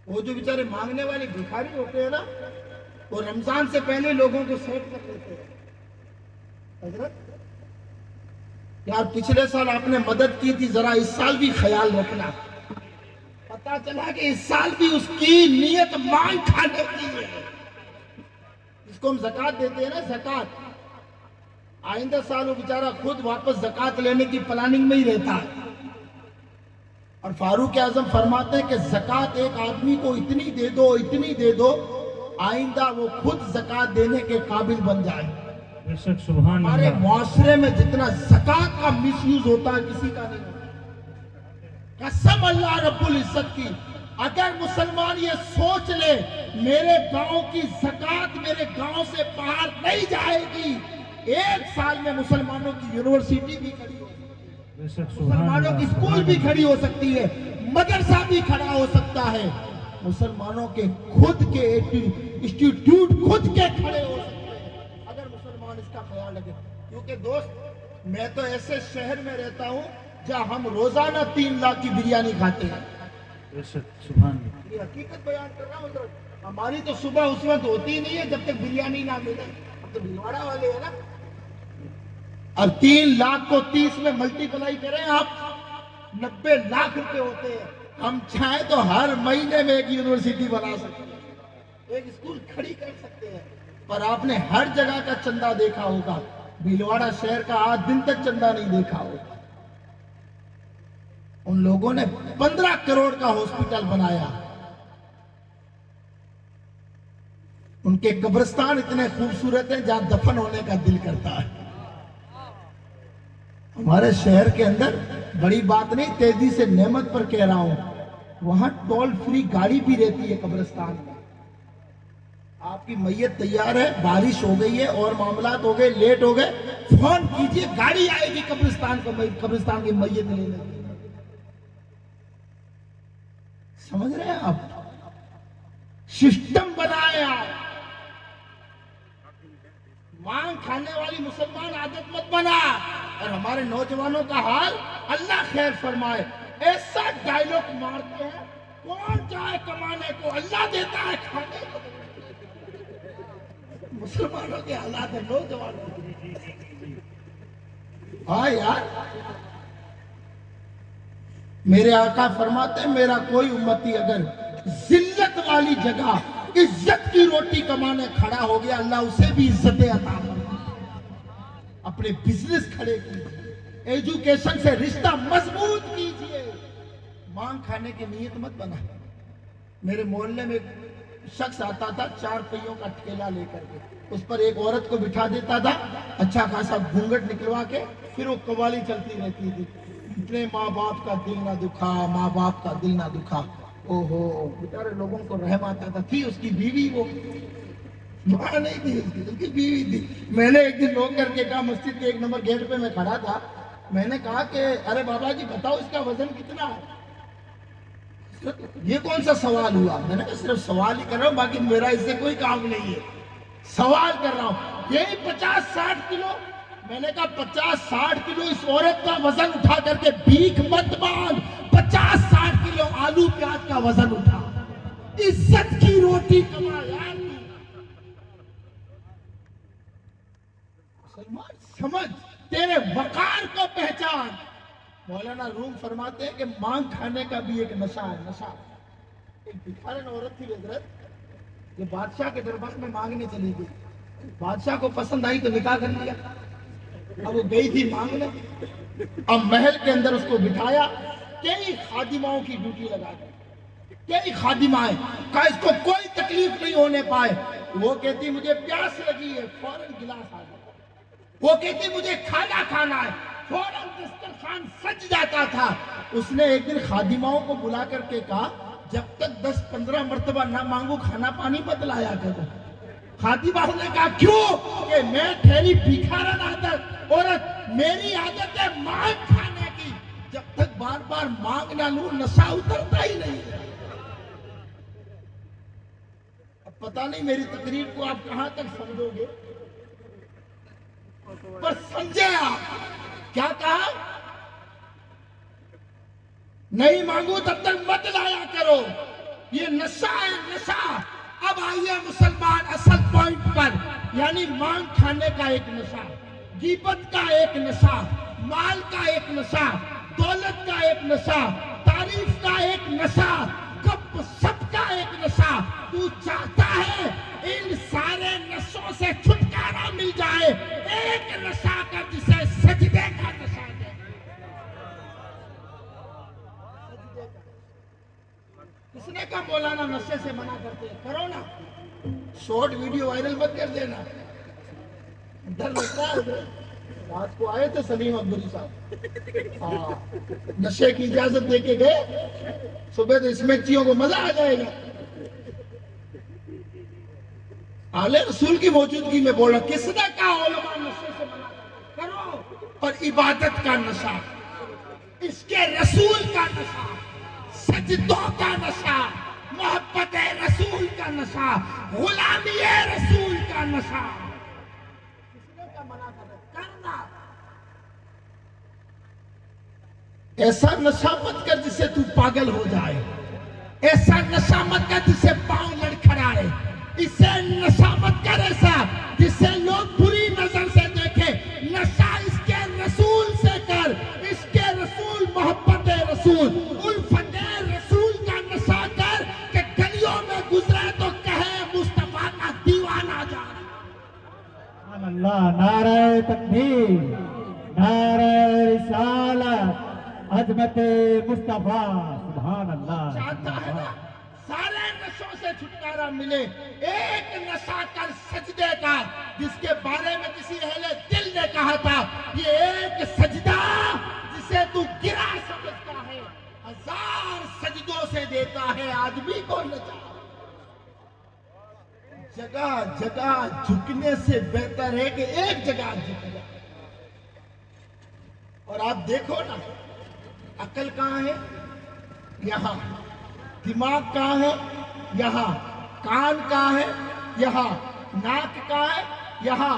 Speaker 1: وہ جو بیچارے مانگنے والے بھکاری ہوتے ہیں نا، وہ رمضان سے پہلے لوگوں کو سیٹ کر لیتے ہیں۔ حضرت یار پچھلے سال آپ نے مدد کی تھی، ذرا اس سال بھی خیال رکھنا۔ پتا چلا کہ اس سال بھی اس کی نیت مانگ کھانے کی ہے۔ جس کو ہم زکوٰۃ دیتے ہیں نا، زکوٰۃ، آئندہ سال وہ بیچارہ خود واپس زکوٰۃ لینے کی پلاننگ میں ہی رہتا ہے۔ اور فاروق اعظم فرماتے ہیں کہ زکوٰۃ ایک آدمی کو اتنی دے دو، اتنی دے دو، آئندہ وہ خود زکوٰۃ دینے کے قابل بن جائے۔ ہمارے معاشرے میں جتنا زکوٰۃ کا مس یوز ہوتا ہے کسی کا نہیں ہوتا۔ قسم اللہ رب العزت کی، اگر مسلمان یہ سوچ لے میرے گاؤں کی زکوٰۃ میرے گاؤں سے باہر نہیں جائے گی، ایک سال میں مسلمانوں کی یونیورسٹی بھی کھڑی ہو سکتی ہے، مسلمانوں کی اسکول بھی کھڑی ہو سکتی ہے، مدرسہ بھی کھڑا ہو سکتا ہے، مسلمانوں کے خود کے انسٹیٹیوٹ خود کے کھڑے ہو سکتے ہیں، اگر مسلمان اس کا خیال رکھے۔ کیونکہ دوست، میں تو ایسے شہر میں رہتا ہوں جہاں ہم روزانہ 3 لاکھ کی بریانی کھاتے ہیں۔ یہ حقیقت بیان کر رہا ہوں۔ ہماری تو صبح اس وقت ہوتی نہیں ہے جب تک بریانی نہ ملے، ہم تو بھلواڑہ والے ہیں نا۔ اور 3 لاکھ کو 30 میں ملٹی پلائی کریں آپ، 90 لاکھ روپے ہوتے ہیں۔ ہم چاہیں تو ہر مہینے میں ایک یونیورسٹی بنا سکتے ہیں، ایک اسکول کھڑی کر سکتے ہیں۔ پر آپ نے ہر جگہ کا چندہ دیکھا ہوگا، بھلواڑہ شہر کا آج دن تک چندہ نہیں دیکھا ہوگا۔ ان لوگوں نے 15 کروڑ کا ہاسپٹل بنایا، ان کے قبرستان اتنے خوبصورت ہیں جہاں دفن ہونے کا دل کرتا ہے۔ ہمارے شہر کے اندر بڑی بات نہیں، تیزی سے نعمت پر کہہ رہا ہوں، وہاں ٹول فری گاڑی بھی رہتی ہے قبرستان میں۔ آپ کی میت تیار ہے، بارش ہو گئی ہے اور معاملات ہو گئے، لیٹ ہو گئے، فون کیجئے، گاڑی آئے گی قبرستان کی میت لینے کے لیے۔ سمجھ رہے ہیں آپ؟ سسٹم بنایا۔ مانگ کھانے والی مسلمان عادت مت بنا۔ اور ہمارے نوجوانوں کا حال اللہ خیر فرمائے، ایسا ڈائلوگ مارتے ہیں، کون چاہے کمانے کو، اللہ دیتا ہے کھانے کو۔ مسلمانوں کے حالات ہیں، نوجوانوں کے۔ ہاں یار، میرے آقا فرماتے ہیں میرا کوئی امتی اگر ذلت والی جگہ عزت کی روٹی کمانے کھڑا ہو گیا، اللہ اسے بھی عزتیں عطا فرمائے۔ اپنے بزنس کھڑے کیجئے، ایجوکیشن سے رشتہ مضبوط کیجئے، مانگ کھانے کی نیت مت بنا۔ میرے محلے میں ایک شخص آتا تھا 4 پہیوں کا ٹھیلا لے کر کے، اس پر ایک عورت کو بٹھا دیتا تھا، اچھا خاصا گھونگھٹ نکلوا کے، پھر وہ قوالی چلتی رہتی تھی، اتنے ماں باپ کا دل نہ دکھا، ماں باپ کا دل نہ دکھا۔ اوہو، بیچارے لوگوں کو رحم آتا تھا۔ تھی اس کی بیوی، وہ ماں نہیں تھی، اس کی بیوی تھی۔ میں نے ایک دن روک کر کے کہا، مسجد کے 1 نمبر گیٹ پہ میں کھڑا تھا، میں نے کہا کہ ارے بابا جی بتاؤ اس کا وزن کتنا ہے؟ یہ کون سا سوال ہوا؟ میں نے کہا صرف سوال ہی کر رہا ہوں، باقی میرا اس سے کوئی کام نہیں ہے، سوال کر رہا ہوں۔ یہی 50-60 کلو۔ میں نے کہا 50-60 کلو اس عورت کا وزن اٹھا کر کے بھیک مت مانگ، 50-60 کلو آلو پیاز کا وزن اٹھا، عزت کی روٹی کما یار۔ مسلمان سمجھ، تیرے وقار کو پہچان۔ مولانا روم فرماتے ہیں کہ مانگ کھانے کا بھی ایک نشہ ہے، نشہ۔ ایک بھکارن عورت تھی حضرت، جو بادشاہ کے دربار میں مانگنے چلی گئی، بادشاہ کو پسند آئی تو نکاح کر لیا۔ اب وہ گئی تھی مانگنے، اب محل کے اندر اس کو بٹھایا، کئی خادماؤں کی ڈیوٹی لگا دی، کئی خادمائیں، کہا اس کو کوئی تکلیف نہیں ہونے پائے۔ وہ کہتی مجھے پیاس لگی ہے، فوراً گلاس آ گیا۔ وہ کہتی مجھے کھانا کھانا ہے، فوراً دسترخوان سج جاتا تھا۔ اس نے ایک دن خادماؤں کو بلا کر کے کہا جب تک 10-15 مرتبہ نہ مانگو کھانا پانی مت لایا کرو۔ خادماؤں نے کہا کیوں؟ کہ میں ٹھہری بھکارن عادت عورت، میری عادت ہے مانگ کھانے کی، جب تک بار بار مانگ نہ لوں نشہ اترتا ہی نہیں ہے۔ اب پتہ نہیں میری تقریر کو آپ کہاں تک سمجھو گے، پر سمجھے آپ کیا کہا؟ نہیں مانگو تب تک مت لایا کرو، یہ نشہ ہے نشہ۔ اب آئیے مسلمان اصل پوائنٹ پر، یعنی مانگ کھانے کا ایک نشہ، غیبت کا ایک نشہ، مال کا ایک نشہ، دولت کا ایک نشہ، تعریف کا ایک نشہ، گپ سپ کا ایک نشہ۔ تو چاہتا ہے ان سارے نشوں سے چھٹکارا مل جائے، ایک نشہ کا جسے سجدے کا نشہ ہے۔ کس نے کہا مولانا نشے سے منع کرتے ہیں؟ کرو نا، شارٹ ویڈیو وائرل مت کر دینا۔ ڈر لگتا ہے، رات کو آئے تھے سلیم عبداللہ صاحب، نشے کی اجازت دے کے گئے، صبح تو اس میں چیوں کو مزہ آ جائے گا۔ اہل رسول کی موجودگی میں بولا، کس نے کہا علماء نشے سے منع کرو؟ اور عبادت کا نشہ، اس کے رسول کا نشہ، سجدوں کا نشہ، محبت رسول کا نشہ، غلامی رسول کا نشہ، کس نے کہا منع کرنا؟ ایسا نشہ مت کر جسے تو پاگل ہو جائے، ایسا نشہ مت کر جسے پاؤں لڑکھڑائے، اسے نشہ مت کر ایسا جسے لوگ بری نظر سے دیکھے۔ نشہ اس کے رسول سے کر، اس کے رسول محبت رسول، الفت رسول کا نشہ کر کہ گلیوں میں گزرے تو کہے مصطفیٰ کا دیوانہ جا رہا۔
Speaker 2: سبحان اللہ، نعرہ تکبیر، نعرہ رسالت، عظمت مصطفیٰ، سبحان اللہ۔
Speaker 1: چاہتا ہے نا سارے نشوں سے چھٹکارا ملے، ایک نشہ کر سجدے کا، جس کے بارے میں کسی اہل دل نے کہا تھا، یہ ایک سجدہ جسے تو گرا سمجھتا ہے، 1000 سجدوں سے دیتا ہے آدمی کو نجات۔ جگہ جگہ جھکنے سے بہتر ہے کہ ایک جگہ جھک جائے۔ اور آپ دیکھو نا، عقل کہاں ہے؟ یہاں۔ دماغ کہاں ہے؟ یہاں۔ کان کہاں ہے؟ یہاں۔ ناک کہاں ہے؟ یہاں۔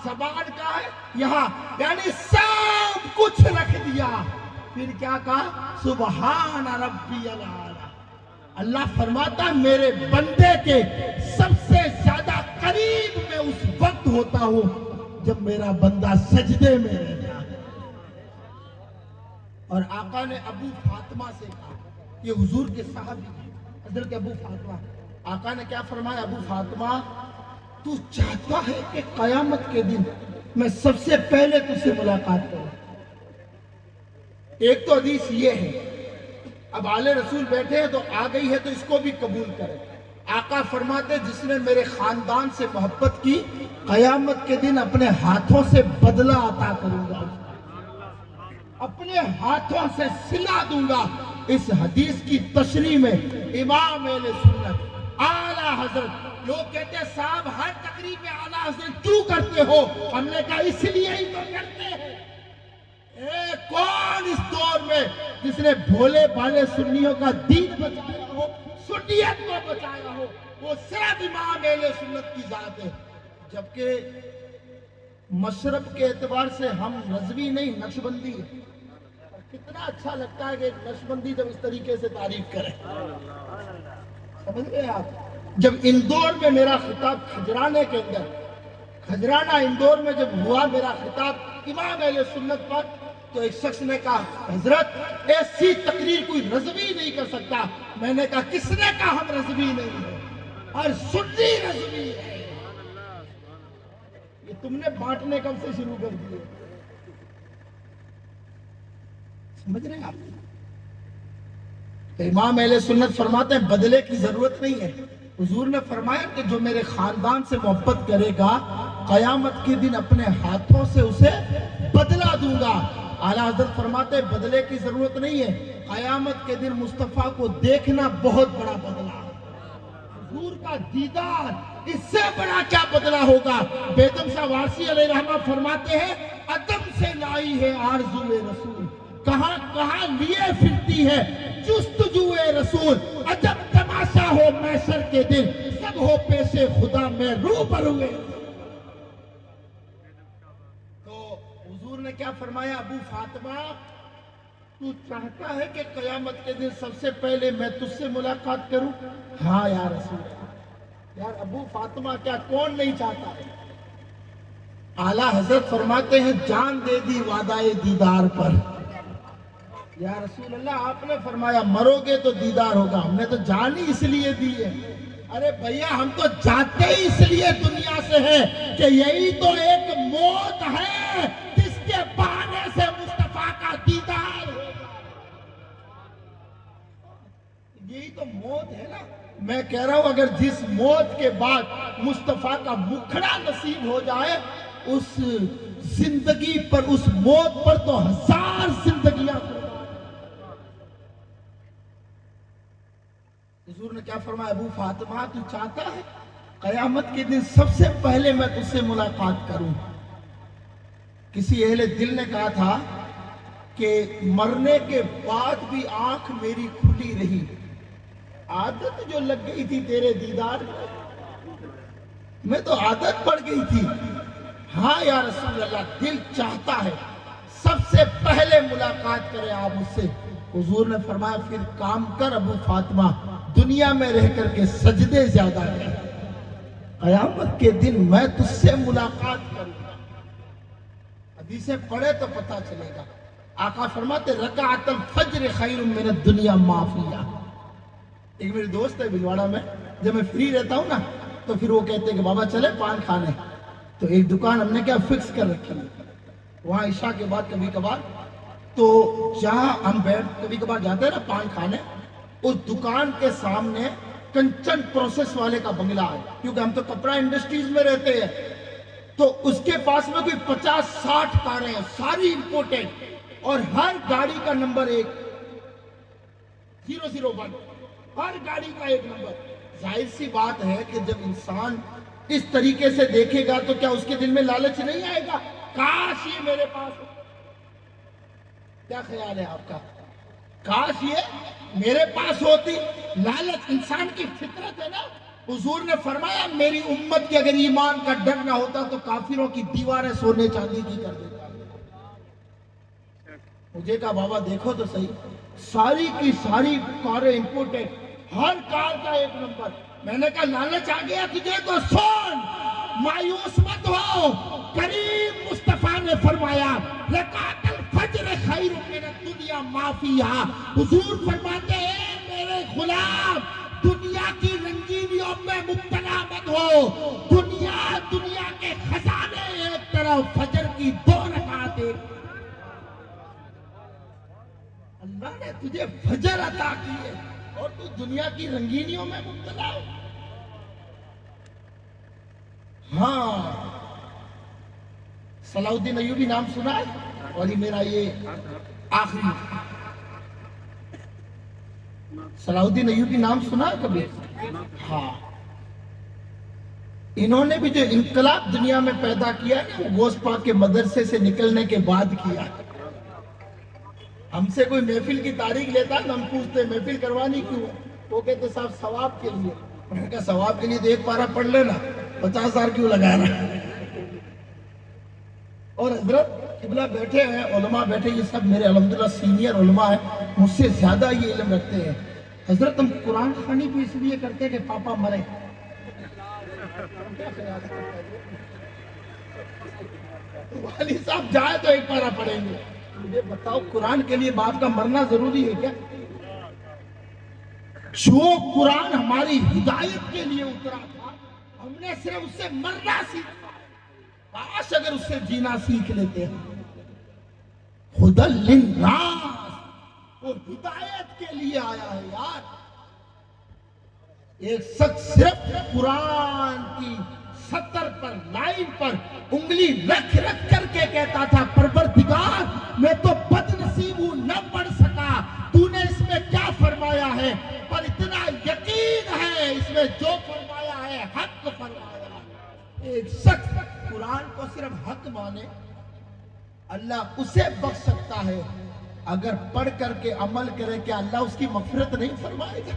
Speaker 1: زبان کہاں ہے؟ یہاں۔ یعنی سب کچھ رکھ دیا، پھر کیا کہا؟ سبحان ربی الاعلی۔ اللہ فرماتا میرے بندے کے سب سے زیادہ قریب میں اس وقت ہوتا ہوں جب میرا بندہ سجدے میں رہتا ہے۔ اور آقا نے ابو فاطمہ سے کہا، یہ حضور کے صحابی ہیں، حضرت ابو فاطمہ، آقا نے کیا فرمایا؟ ابو فاطمہ تو چاہتا ہے کہ قیامت کے دن میں سب سے پہلے تجھ سے ملاقات کروں؟ ایک تو حدیث یہ ہے، اب آل رسول بیٹھے ہیں تو آ گئی ہے تو اس کو بھی قبول کریں۔ آقا فرماتے جس نے میرے خاندان سے محبت کی، قیامت کے دن اپنے ہاتھوں سے بدلہ عطا کروں گا، اپنے ہاتھوں سے سلا دوں گا۔ اس حدیث کی تشریح میں امام اہل سنت اعلیٰ حضرت، لوگ کہتے ہیں صاحب ہر تقریب میں اعلیٰ حضرت کیوں کرتے ہو؟ ہم نے کہا اس لیے ہی تو کرتے ہیں۔ کون اس دور میں جس نے بھولے بھالے سنیوں کا دین بچایا ہو، سنیت کو بچایا ہو؟ وہ صرف امام اہل سنت کی ذات ہے۔ جبکہ مشرب کے اعتبار سے ہم رضوی نہیں، نقشبندی ہے۔ کتنا اچھا لگتا ہے کہ نقشبندی جب اس طریقے سے تعریف کرے، سمجھ گئے آپ؟ جب اندور میں میرا خطاب کھجرانے کے اندر، کھجرانہ اندور میں جب ہوا میرا خطاب امام اہل سنت پر، تو ایک شخص نے کہا حضرت ایسی تقریر کوئی رضوی نہیں کر سکتا۔ میں نے کہا کس نے کہا ہم رضوی نہیں ہیں؟ اور سنی رضوی ہے۔ یہ تم نے بانٹنے کب سے شروع کر دیے؟ سمجھ رہے ہیں آپ؟ امام اہل سنت فرماتے ہیں بدلے کی ضرورت نہیں ہے۔ حضور نے فرمایا کہ جو میرے خاندان سے محبت کرے گا، قیامت کے دن اپنے ہاتھوں سے اسے بدلہ دوں گا۔ اعلیٰ حضرت فرماتے ہیں بدلے کی ضرورت نہیں ہے، قیامت کے دن مصطفیٰ کو دیکھنا بہت بڑا بدلہ ہے۔ حضور کا دیدار، اس سے بڑا کیا بدلہ ہوگا؟ بیگم شاہ وارسی علیہ رحمہ فرماتے ہیں عدم سے لائی ہے آرزو رسول، کہاں کہاں لیے پھرتی ہے جستجو رسول، عجب تماشا ہو محشر کے دن، سب جب ہو پیشے خدا میں روبروئے. تو حضور نے کیا فرمایا؟ ابو فاطمہ تو چاہتا ہے کہ قیامت کے دن سب سے پہلے میں تجھ سے ملاقات کروں؟ ہاں یا رسول اللہ. یار ابو فاطمہ کیا کون نہیں چاہتا ہے؟ اعلیٰ حضرت فرماتے ہیں جان دے دی وعدہ دیدار پر. یا رسول اللہ آپ نے فرمایا مرو گے تو دیدار ہوگا، ہم نے تو جان ہی اس لیے دی ہے. ارے بھیا ہم تو جاتے ہی اس لیے دنیا سے ہیں کہ یہی تو ایک موت ہے جس کے بہانے سے مصطفیٰ کا دیدار ہوگا. یہی تو موت ہے نا. میں کہہ رہا ہوں اگر جس موت کے بعد مصطفیٰ کا مکھڑا نصیب ہو جائے، اس زندگی پر، اس موت پر تو 1000 زندگیاں. حضور نے کیا فرمایا؟ ابو فاطمہ تو چاہتا ہے قیامت کے دن سب سے پہلے میں تجھ سے ملاقات کروں. کسی اہل دل نے کہا تھا کہ مرنے کے بعد بھی آنکھ میری کھلی رہی، عادت جو لگ گئی تھی تیرے دیدار میں تو عادت پڑ گئی تھی. ہاں یا رسول اللہ دل چاہتا ہے سب سے پہلے ملاقات کرے آپ مجھ سے. حضور نے فرمایا پھر کام کر ابو فاطمہ، دنیا میں رہ کر کے سجدے زیادہ کر، قیامت کے دن میں تجھ سے ملاقات کروں گا. حدیثیں پڑھے تو پتہ چلے گا. آقا فرماتے رکعت الفجر خیر من الدنیا ما فیہا. ایک میرے دوست ہے بھلواڑہ میں، جب میں فری رہتا ہوں نا تو پھر وہ کہتے ہیں کہ بابا چلے پان کھانے. تو ایک دکان ہم نے کیا فکس کر رکھی ہے وہاں عشاء کے بعد کبھی کبھار. تو جہاں ہم بیٹھ کبھی کبھار جاتے ہیں نا پان کھانے، اس دکان کے سامنے کنچن پروسیس والے کا بنگلہ ہے، کیونکہ ہم تو کپڑا انڈسٹریز میں رہتے ہیں. تو اس کے پاس میں کوئی 50-60 کاریں ہیں، ساری امپورٹڈ، اور ہر گاڑی کا نمبر 1 001، ہر گاڑی کا ایک نمبر. ظاہر سی بات ہے کہ جب انسان اس طریقے سے دیکھے گا تو کیا اس کے دل میں لالچ نہیں آئے گا؟ کاش یہ میرے پاس ہو. کیا خیال ہے آپ کا؟ کاش یہ میرے پاس ہوتی. لالچ انسان کی فطرت ہے نا. حضور نے فرمایا میری امت کے اگر ایمان کا ڈر نہ ہوتا تو کافروں کی دیواریں سونے چاندی کی کر دیتا. مجھے کہا بابا دیکھو تو صحیح، ساری کی ساری کاریں امپورٹڈ، ہر کار کا ایک نمبر. میں نے کہا لالچ آ گیا تجھے تو سن، مایوس مت ہو. کریم مصطفیٰ نے فرمایا رکعت الفجر خیر من الدنیا ما فیہا. حضور فرماتے ہیں میرے غلام دنیا کی رنگینیوں میں مبتلا مت ہو. دنیا کے خزانے ایک طرف، فجر کی 2 رکعت ایک. اللہ نے تجھے فجر عطا کی ہے اور تو دنیا کی رنگینیوں میں مبتلا ہو. ہاں صلاح الدین ایوبی نام سنا ہے؟ اور یہ میرا یہ آخری، صلاح الدین ایوبی نام سنا ہے کبھی؟ ہاں انہوں نے بھی جو انقلاب دنیا میں پیدا کیا ہے وہ غوث پاک کے مدرسے سے نکلنے کے بعد کیا. ہم سے کوئی محفل کی تاریخ لیتا ہے تو ہم پوچھتے محفل کروانی کیوں؟ وہ کہتے صاحب ثواب کے لیے. میں نے کہا ثواب کے لیے تو ایک پارہ پڑھ لینا، 50,000 کیوں لگا رہا ہے؟ اور حضرت قبلہ بیٹھے ہیں، علماء بیٹھے، یہ سب میرے الحمدللہ سینئر علماء ہیں، مجھ سے زیادہ یہ علم رکھتے ہیں. حضرت ہم قرآن خوانی بھی اس لیے کرتے ہیں کہ پاپا مرے. والد صاحب جائے تو ایک پارہ پڑھیں گے. مجھے بتاؤ قرآن کے لیے باپ کا مرنا ضروری ہے کیا؟ جو قرآن ہماری ہدایت کے لیے اترا تھا ہم نے صرف اس سے مرنا سیکھا. کاش اگر اس سے جینا سیکھ لیتے ہیں. خدا للناس وہ ہدایت کے لیے آیا ہے یار. ایک شخص صرف قرآن کی سطر پر، لائن پر انگلی رکھ کر کے کہتا تھا پروردگار میں تو بد نصیب ہوں، نہ پڑھ سکا، تو نے اس میں کیا فرمایا ہے، پر اتنا یقین ہے اس میں جو فرمایا ہے حق فرمایا ہے. ایک شخص قرآن کو صرف حق مانے، اللہ اسے بخش سکتا ہے. اگر پڑھ کر کے عمل کرے، کیا اللہ اس کی مغفرت نہیں فرمائے گا؟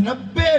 Speaker 1: 90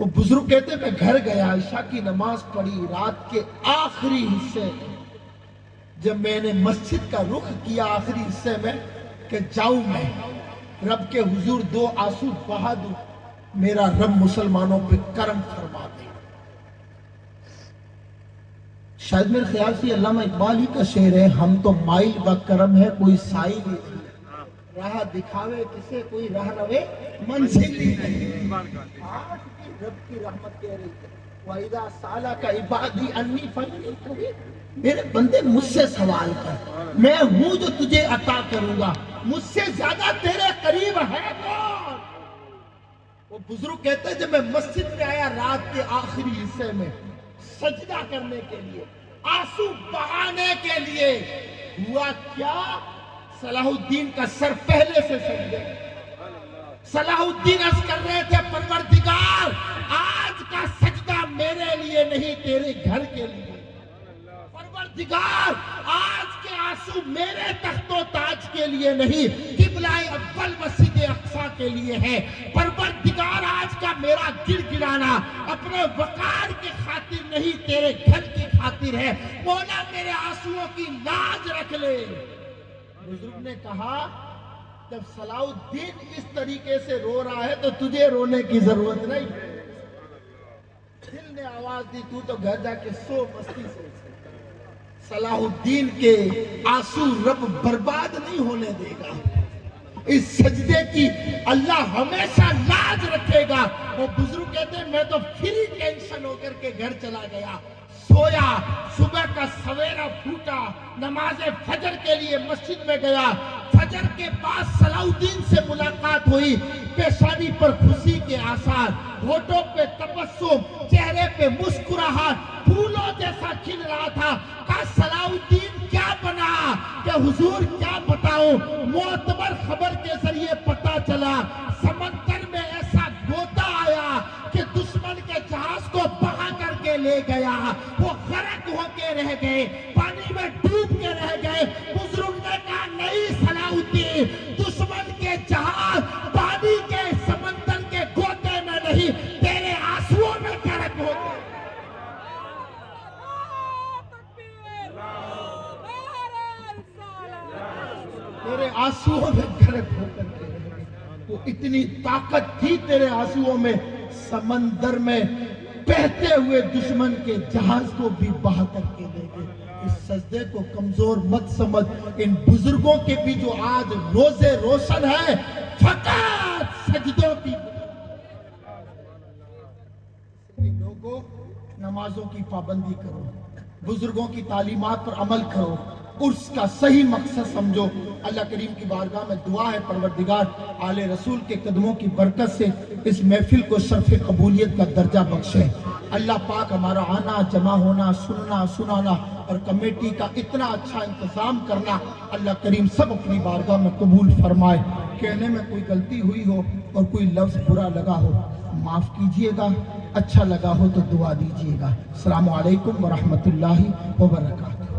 Speaker 1: وہ بزرگ کہتے میں گھر گیا، عشاء کی نماز پڑھی، رات کے آخری حصے جب میں نے مسجد کا رخ کیا آخری حصے میں کہ جاؤں میں رب کے حضور 2 آنسو بہا دوں، میرا رب مسلمانوں پہ کرم فرما دے۔ شاید میرے خیال سے علامہ اقبال ہی کا شعر ہے، ہم تو مائل با کرم ہے کوئی سائل ہی نہیں، راہ دکھاوے کسے کوئی راہ روے منزل ہی نہیں۔ رب کی رحمت کہہ رہی ہے وَإِذَا سَأَلَكَ عِبَادِي عَنِّي فَإِنِّي قَرِيبٌ، میرے بندے مجھ سے سوال کر، میں ہوں جو تجھے عطا کروں گا، مجھ سے زیادہ تیرے قریب ہے کون؟ وہ بزرگ کہتے ہیں جب میں مسجد میں آیا رات کے آخری حصے میں سجدہ کرنے کے لیے، آنسو بہانے کے لیے، ہوا کیا؟ صلاح الدین کا سر پہلے سے سجدے، صلاح الدین عرض کر رہے تھے پروردگار آج کا سجدہ میرے لیے نہیں تیرے گھر کے لیے، پروردگار آج کے آنسو میرے تخت و تاج کے لیے نہیں، قبلہ اول مسجد اقصی کے لیے ہے، پروردگار آج کا میرا گر گرانا اپنے وقار کی خاطر نہیں تیرے گھر کی خاطر ہے، مولا میرے آنسوؤں کی لاج رکھ لے۔ بزرگ نے کہا جب صلاح الدین اس طریقے سے رو رہا ہے تو تجھے رونے کی ضرورت نہیں، دل نے آواز دی تو تو گھر جا کے سو مستی سے۔ صلاح الدین کے آنسو رب برباد نہیں ہونے دے گا، اس سجدے کی اللہ ہمیشہ لاج رکھے گا۔ وہ بزرگ کہتے ہیں میں تو فری ٹینشن ہو کر کے گھر چلا گیا، سویا، صبح کا سویرا پھوٹا، نماز فجر کے لیے مسجد میں گیا، فجر کے بعد صلاح الدین سے ملاقات ہوئی، پیشانی پر خوشی کے آثار، ہونٹوں پہ تبسم، چہرے پہ مسکراہٹ پھولوں جیسا کھل رہا تھا۔ کہا صلاح الدین کیا بنا؟ کہ حضور کیا بتاؤں، معتبر خبر کے ذریعے پتہ چلا سمندر میں ایسا گوتا آیا کہ دشمن کے جہاز کو بہا کر کے لے گیا، وہ غرق ہو کے رہ گئے، پانی میں ڈوب کے رہ گئے۔ بزرگ نے کہا نہیں صلاح الدین، دشمن کے جہاز پانی کے سمندر کے گوتے میں نہیں تیرے آنسوؤں میں غرق ہو گئے۔ تیرے آنسوؤں میں غرق ہو کر کے رہ گئے، وہ اتنی طاقت تھی تیرے آنسوؤں میں، سمندر میں بہتے ہوئے دشمن کے جہاز کو بھی بہا کر کے لے گئے۔ اس سجدے کو کمزور مت سمجھ، ان بزرگوں کے بھی جو آج روزے روشن ہے فقط سجدوں کی۔ لوگوں نمازوں کی پابندی کرو، بزرگوں کی تعلیمات پر عمل کرو، عرس کا صحیح مقصد سمجھو۔ اللہ کریم کی بارگاہ میں دعا ہے پروردگار آل رسول کے قدموں کی برکت سے اس محفل کو شرف قبولیت کا درجہ بخشے۔ اللہ پاک ہمارا آنا، جمع ہونا، سننا، سنانا اور کمیٹی کا اتنا اچھا انتظام کرنا اللہ کریم سب اپنی بارگاہ میں قبول فرمائے۔ کہنے میں کوئی غلطی ہوئی ہو اور کوئی لفظ برا لگا ہو معاف کیجئے گا، اچھا لگا ہو تو دعا دیجئے گا۔ السلام علیکم ورحمۃ اللہ وبرکاتہ۔